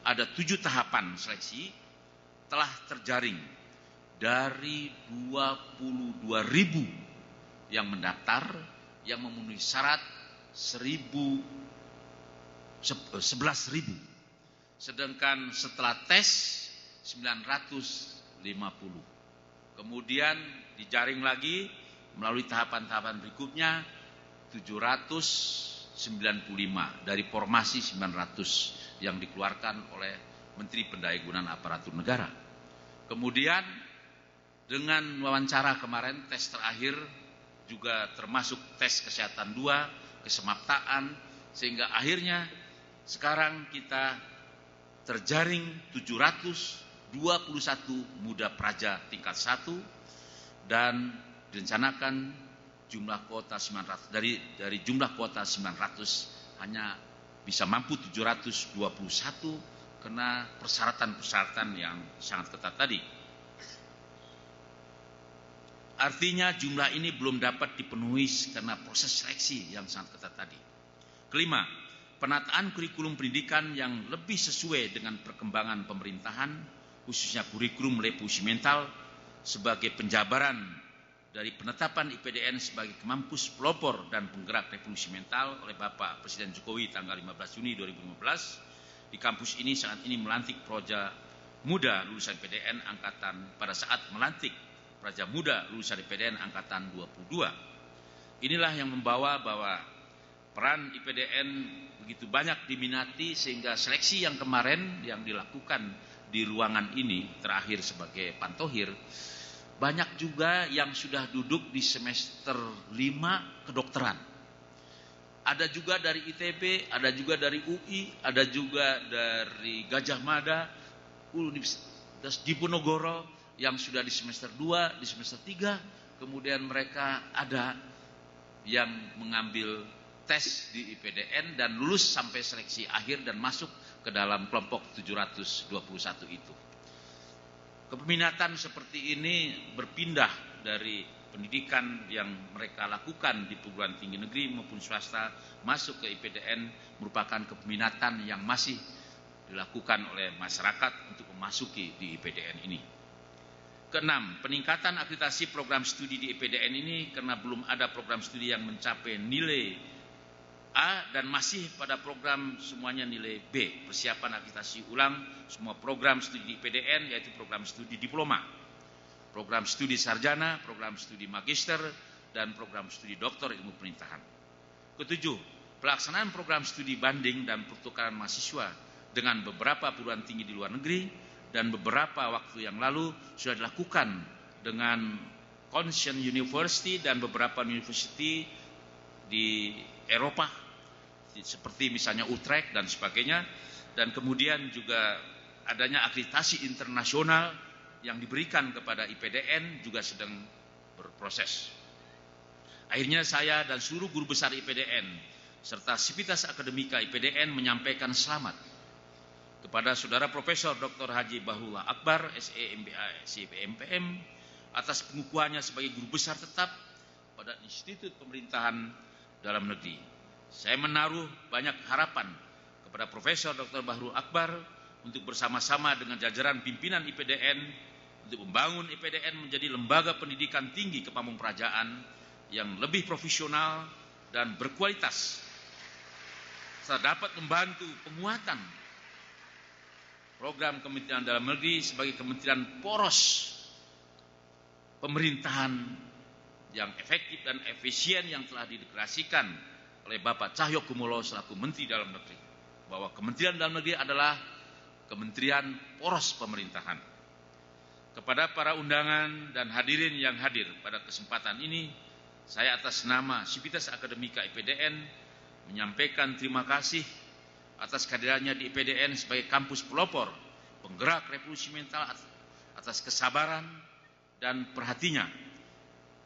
ada 7 tahapan seleksi telah terjaring dari 22.000 yang mendaftar yang memenuhi syarat 11.000, sedangkan setelah tes 950. Kemudian dijaring lagi melalui tahapan-tahapan berikutnya 795 dari formasi 900 yang dikeluarkan oleh Menteri Pendayagunaan Aparatur Negara. Kemudian Dengan wawancara kemarin, tes terakhir juga termasuk tes kesehatan 2, kesemaptaan, sehingga akhirnya sekarang kita terjaring 721 muda praja tingkat 1 dan direncanakan jumlah kuota 900 dari jumlah kuota 900 hanya bisa mampu 721 karena persyaratan-persyaratan yang sangat ketat tadi. Artinya jumlah ini belum dapat dipenuhi karena proses seleksi yang sangat ketat tadi. Kelima, penataan kurikulum pendidikan yang lebih sesuai dengan perkembangan pemerintahan, khususnya kurikulum revolusi mental, sebagai penjabaran dari penetapan IPDN sebagai kampus pelopor dan penggerak revolusi mental oleh Bapak Presiden Jokowi tanggal 15 Juni 2015. Di kampus ini saat ini melantik proja muda lulusan IPDN angkatan pada saat melantik Praja Muda lulusan IPDN angkatan 22. Inilah yang membawa bahwa peran IPDN begitu banyak diminati sehingga seleksi yang kemarin yang dilakukan di ruangan ini terakhir sebagai pantohir, banyak juga yang sudah duduk di semester 5 kedokteran. Ada juga dari ITB, ada juga dari UI, ada juga dari Gajah Mada, Universitas Diponegoro, yang sudah di semester 2, di semester 3, kemudian mereka ada yang mengambil tes di IPDN dan lulus sampai seleksi akhir dan masuk ke dalam kelompok 721 itu. Kepeminatan seperti ini berpindah dari pendidikan yang mereka lakukan di perguruan tinggi negeri maupun swasta masuk ke IPDN merupakan kepeminatan yang masih dilakukan oleh masyarakat untuk memasuki di IPDN ini. Keenam, peningkatan akreditasi program studi di IPDN ini karena belum ada program studi yang mencapai nilai A dan masih pada program semuanya nilai B. Persiapan akreditasi ulang semua program studi di IPDN yaitu program studi diploma, program studi sarjana, program studi magister, dan program studi doktor ilmu pemerintahan. Ketujuh, pelaksanaan program studi banding dan pertukaran mahasiswa dengan beberapa perguruan tinggi di luar negeri dan beberapa waktu yang lalu sudah dilakukan dengan Conscience University dan beberapa university di Eropa seperti misalnya Utrecht dan sebagainya, dan kemudian juga adanya akreditasi internasional yang diberikan kepada IPDN juga sedang berproses. Akhirnya saya dan seluruh guru besar IPDN serta Sivitas Akademika IPDN menyampaikan selamat kepada Saudara Profesor Dr. Haji Bahrullah Akbar, SE MBA, SIP MPM, atas pengukuhannya sebagai guru besar tetap pada Institut Pemerintahan Dalam Negeri. Saya menaruh banyak harapan kepada Profesor Dr. Bahrullah Akbar untuk bersama-sama dengan jajaran pimpinan IPDN untuk membangun IPDN menjadi lembaga pendidikan tinggi kepamungkarajaan yang lebih profesional dan berkualitas, serta dapat membantu penguatan program Kementerian Dalam Negeri sebagai kementerian poros pemerintahan yang efektif dan efisien yang telah dideklarasikan oleh Bapak Cahyokumolo selaku Menteri Dalam Negeri, bahwa Kementerian Dalam Negeri adalah kementerian poros pemerintahan. Kepada para undangan dan hadirin yang hadir pada kesempatan ini, saya atas nama Sivitas Akademika IPDN menyampaikan terima kasih atas kehadirannya di IPDN sebagai kampus pelopor, penggerak revolusi mental, atas kesabaran dan perhatinya.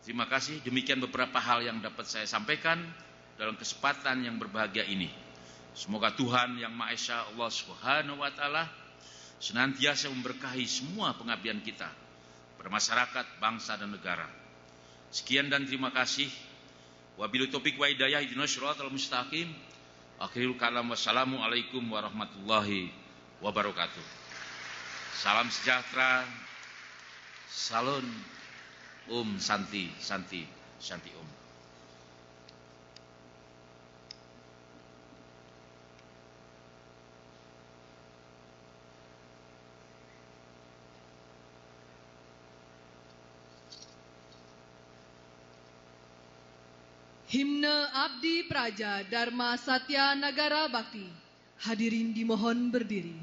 Terima kasih. Demikian beberapa hal yang dapat saya sampaikan dalam kesempatan yang berbahagia ini. Semoga Tuhan Yang Maha Esa, Allah Subhanahu wa Ta'ala, senantiasa memberkahi semua pengabdian kita pada masyarakat, bangsa dan negara. Sekian dan terima kasih. Wabillahi taufiq wa hidayah, ihdinas siratal mustaqim. Akhirul kalam, wassalamualaikum warahmatullahi wabarakatuh. Salam sejahtera, salun, santi, santi, santi Himne Abdi Praja Dharma Satya Nagara Bakti. Hadirin dimohon berdiri.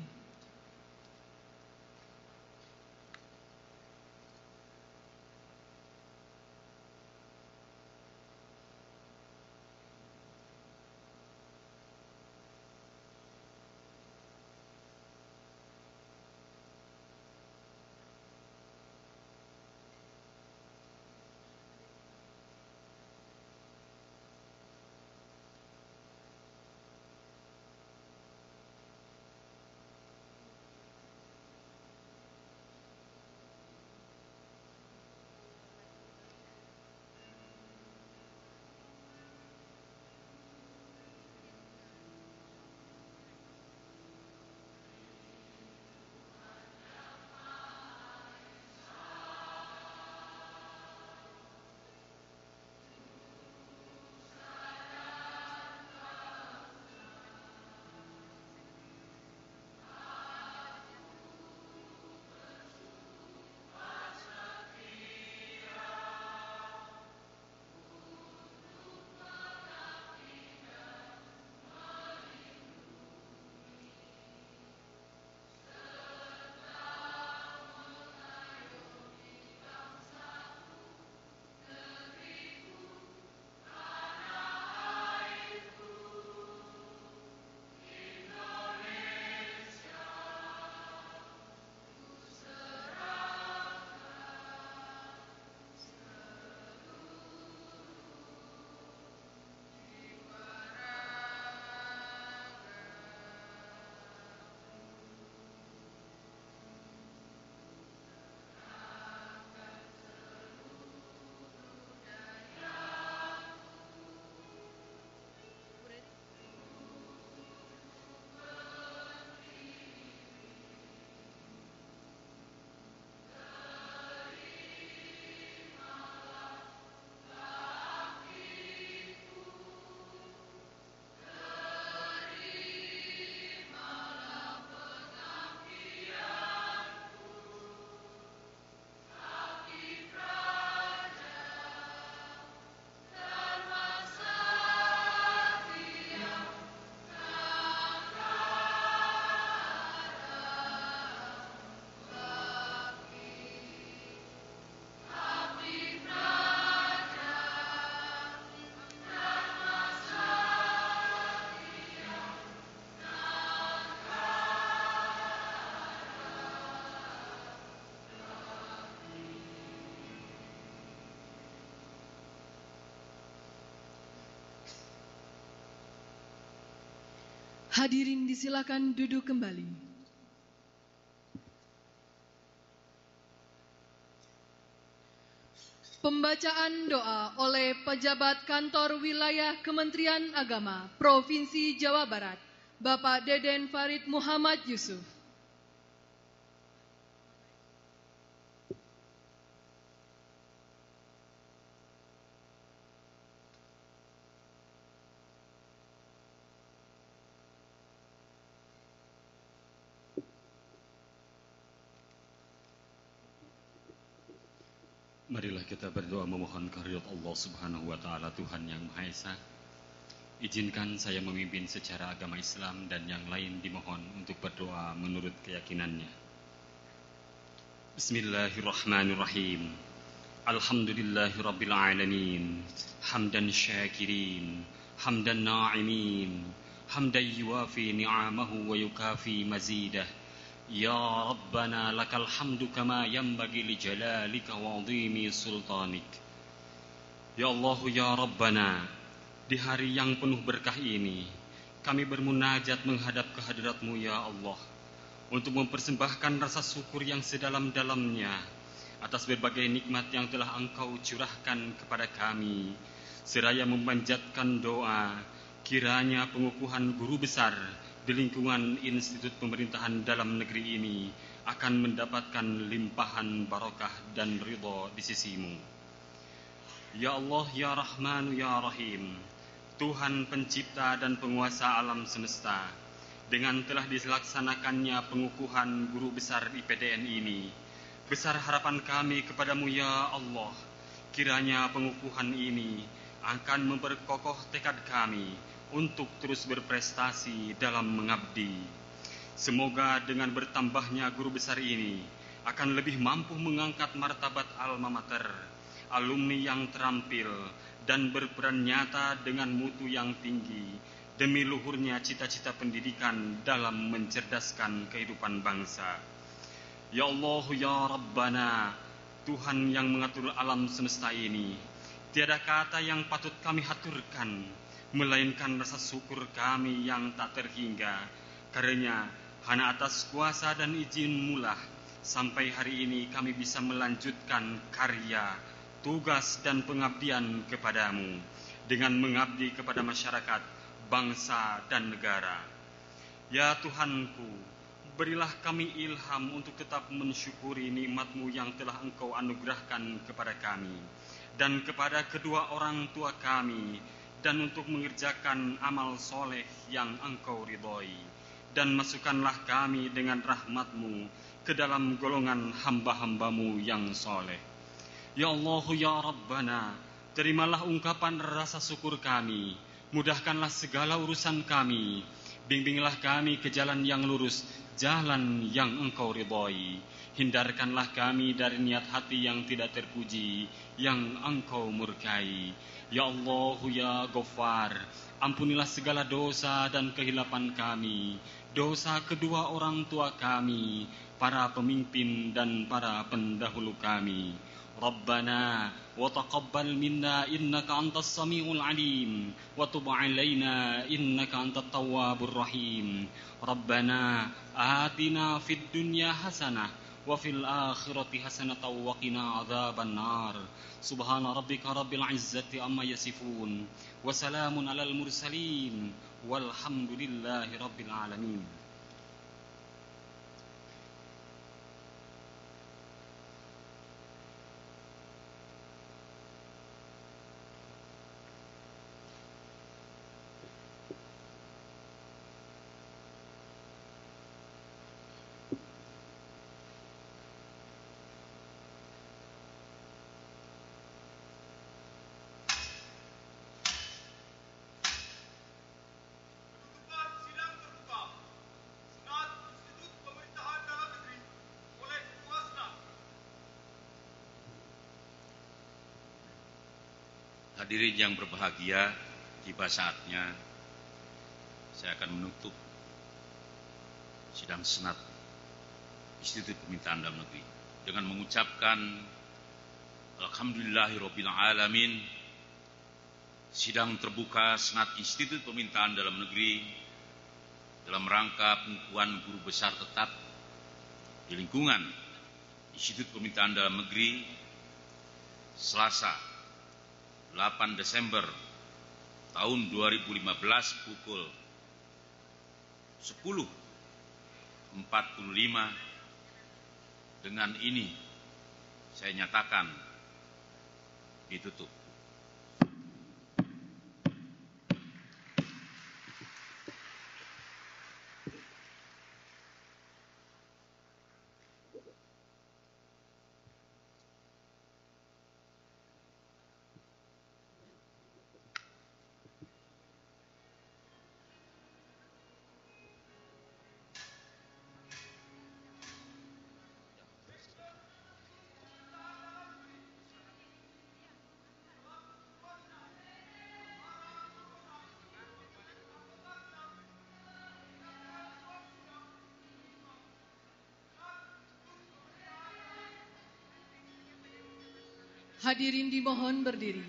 Hadirin disilakan duduk kembali. Pembacaan doa oleh pejabat kantor wilayah Kementerian Agama Provinsi Jawa Barat, Bapak Deden Farid Muhammad Yusuf. Marilah kita berdoa memohon kehadirat Allah Subhanahu wa Ta'ala, Tuhan yang Maha Esa. Izinkan saya memimpin secara agama Islam dan yang lain dimohon untuk berdoa menurut keyakinannya. Bismillahirrahmanirrahim. Alhamdulillahirabbil alamin. Hamdan syakirin, hamdan na'imin, hamdan yuwafi ni'amahu wa yukafi mazidah. Ya Rabbana lakal hamdu kama yanbaghi li jalalika wa 'azimi sultanik. Ya Allah, ya Rabbana, di hari yang penuh berkah ini kami bermunajat menghadap kehadirat-Mu ya Allah, untuk mempersembahkan rasa syukur yang sedalam-dalamnya atas berbagai nikmat yang telah Engkau curahkan kepada kami, seraya memanjatkan doa kiranya pengukuhan guru besar di lingkungan institut pemerintahan dalam negeri ini akan mendapatkan limpahan barakah dan ridha di sisi-Mu. Ya Allah, ya Rahman, ya Rahim, Tuhan pencipta dan penguasa alam semesta, dengan telah dilaksanakannya pengukuhan guru besar IPDN ini, besar harapan kami kepadamu ya Allah, kiranya pengukuhan ini akan memperkokoh tekad kami untuk terus berprestasi dalam mengabdi. Semoga dengan bertambahnya guru besar ini akan lebih mampu mengangkat martabat alma mater, alumni yang terampil dan berperan nyata dengan mutu yang tinggi demi luhurnya cita-cita pendidikan dalam mencerdaskan kehidupan bangsa. Ya Allah, ya Rabbana, Tuhan yang mengatur alam semesta ini, tiada kata yang patut kami haturkan melainkan rasa syukur kami yang tak terhingga, karena hanya atas kuasa dan izin-Mu lah sampai hari ini kami bisa melanjutkan karya, tugas dan pengabdian kepadamu dengan mengabdi kepada masyarakat, bangsa dan negara. Ya Tuhanku, berilah kami ilham untuk tetap mensyukuri nikmat-Mu yang telah Engkau anugerahkan kepada kami dan kepada kedua orang tua kami, dan untuk mengerjakan amal soleh yang Engkau ridhoi, dan masukkanlah kami dengan rahmat-Mu ke dalam golongan hamba-hamba-Mu yang soleh. Ya Allah, ya Rabbana, terimalah ungkapan rasa syukur kami, mudahkanlah segala urusan kami, bimbinglah kami ke jalan yang lurus, jalan yang Engkau ridhoi. Hindarkanlah kami dari niat hati yang tidak terpuji, yang Engkau murkai. Ya Allah, ya Ghaffar, ampunilah segala dosa dan kehilapan kami, dosa kedua orang tua kami, para pemimpin dan para pendahulu kami. Rabbana wa taqabbal minna innaka antas samiul alim wa tub alaina innaka antat tawwabur rahim. Rabbana atina fid dunya hasanah wa fil akhirati hasanatan wa qina adzaban nar. Subhana rabbika rabbil izzati amma yasifun wa salamun alal mursalin walhamdulillahi rabbil alamin. Hadirin yang berbahagia, tiba saatnya saya akan menutup sidang Senat Institut Pemerintahan Dalam Negeri dengan mengucapkan Alhamdulillahirabbil alamin. Sidang terbuka Senat Institut Pemerintahan Dalam Negeri dalam rangka pengukuhan guru besar tetap di lingkungan Institut Pemerintahan Dalam Negeri Selasa 8 Desember tahun 2015 pukul 10.45. Dengan ini saya nyatakan ditutup. Hadirin dimohon berdiri.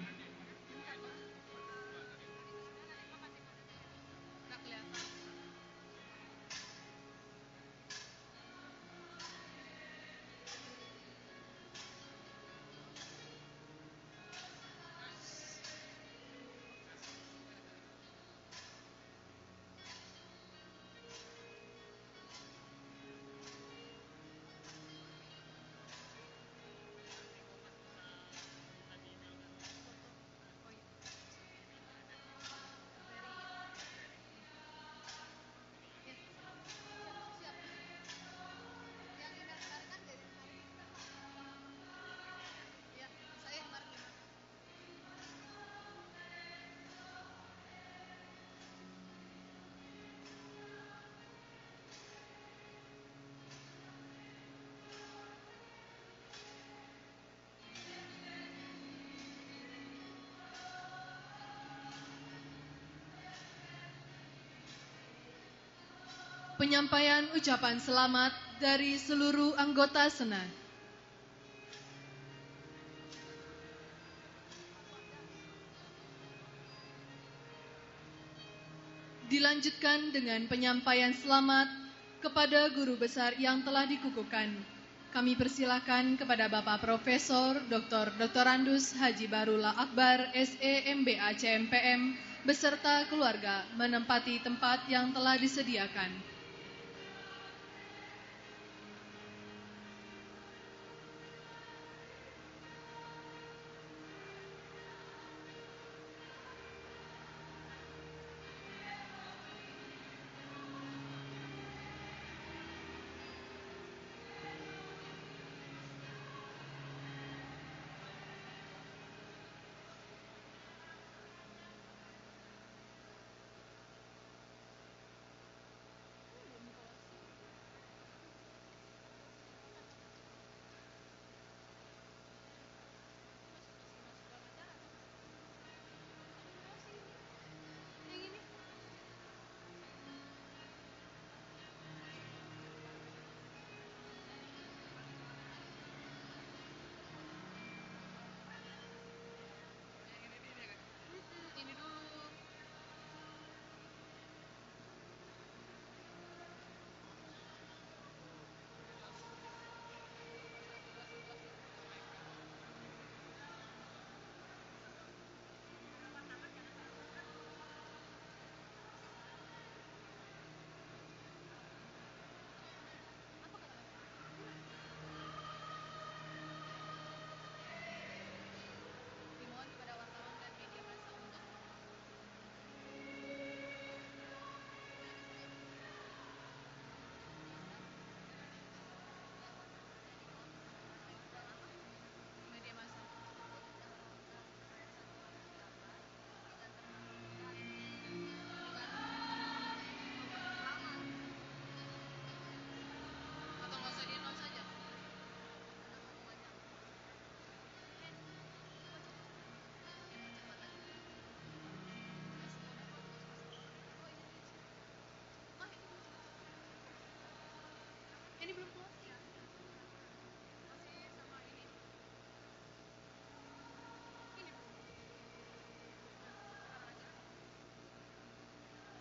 Penyampaian ucapan selamat dari seluruh anggota Senat. Dilanjutkan dengan penyampaian selamat kepada guru besar yang telah dikukuhkan. Kami persilakan kepada Bapak Profesor Dr. Doktorandus Haji Barullah Akbar, SE MBA CMPM, beserta keluarga menempati tempat yang telah disediakan.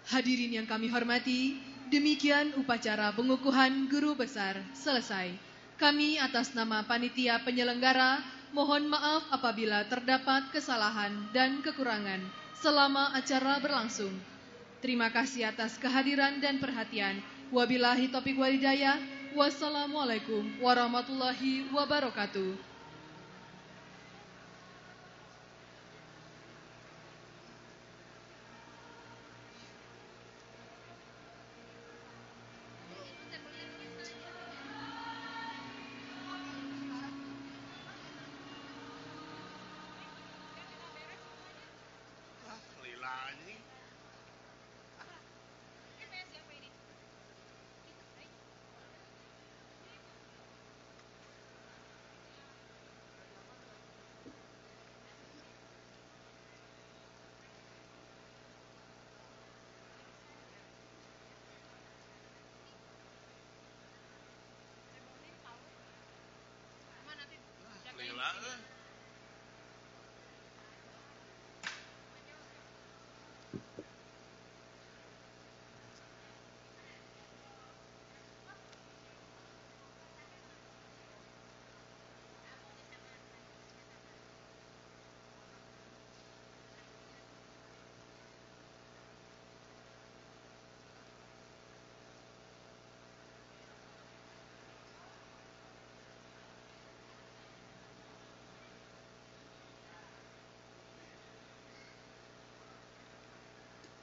Hadirin yang kami hormati, Demikian upacara pengukuhan guru besar selesai. Kami atas nama panitia penyelenggara mohon maaf apabila terdapat kesalahan dan kekurangan selama acara berlangsung. Terima kasih atas kehadiran dan perhatian. Wabillahi taufiq wal hidayah. Wassalamualaikum warahmatullahi wabarakatuh.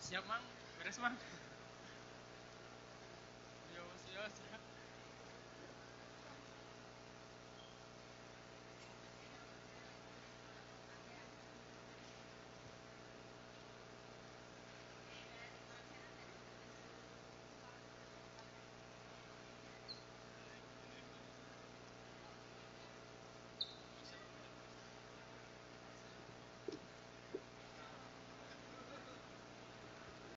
Siap, Mang. Beres, Mang. Siap.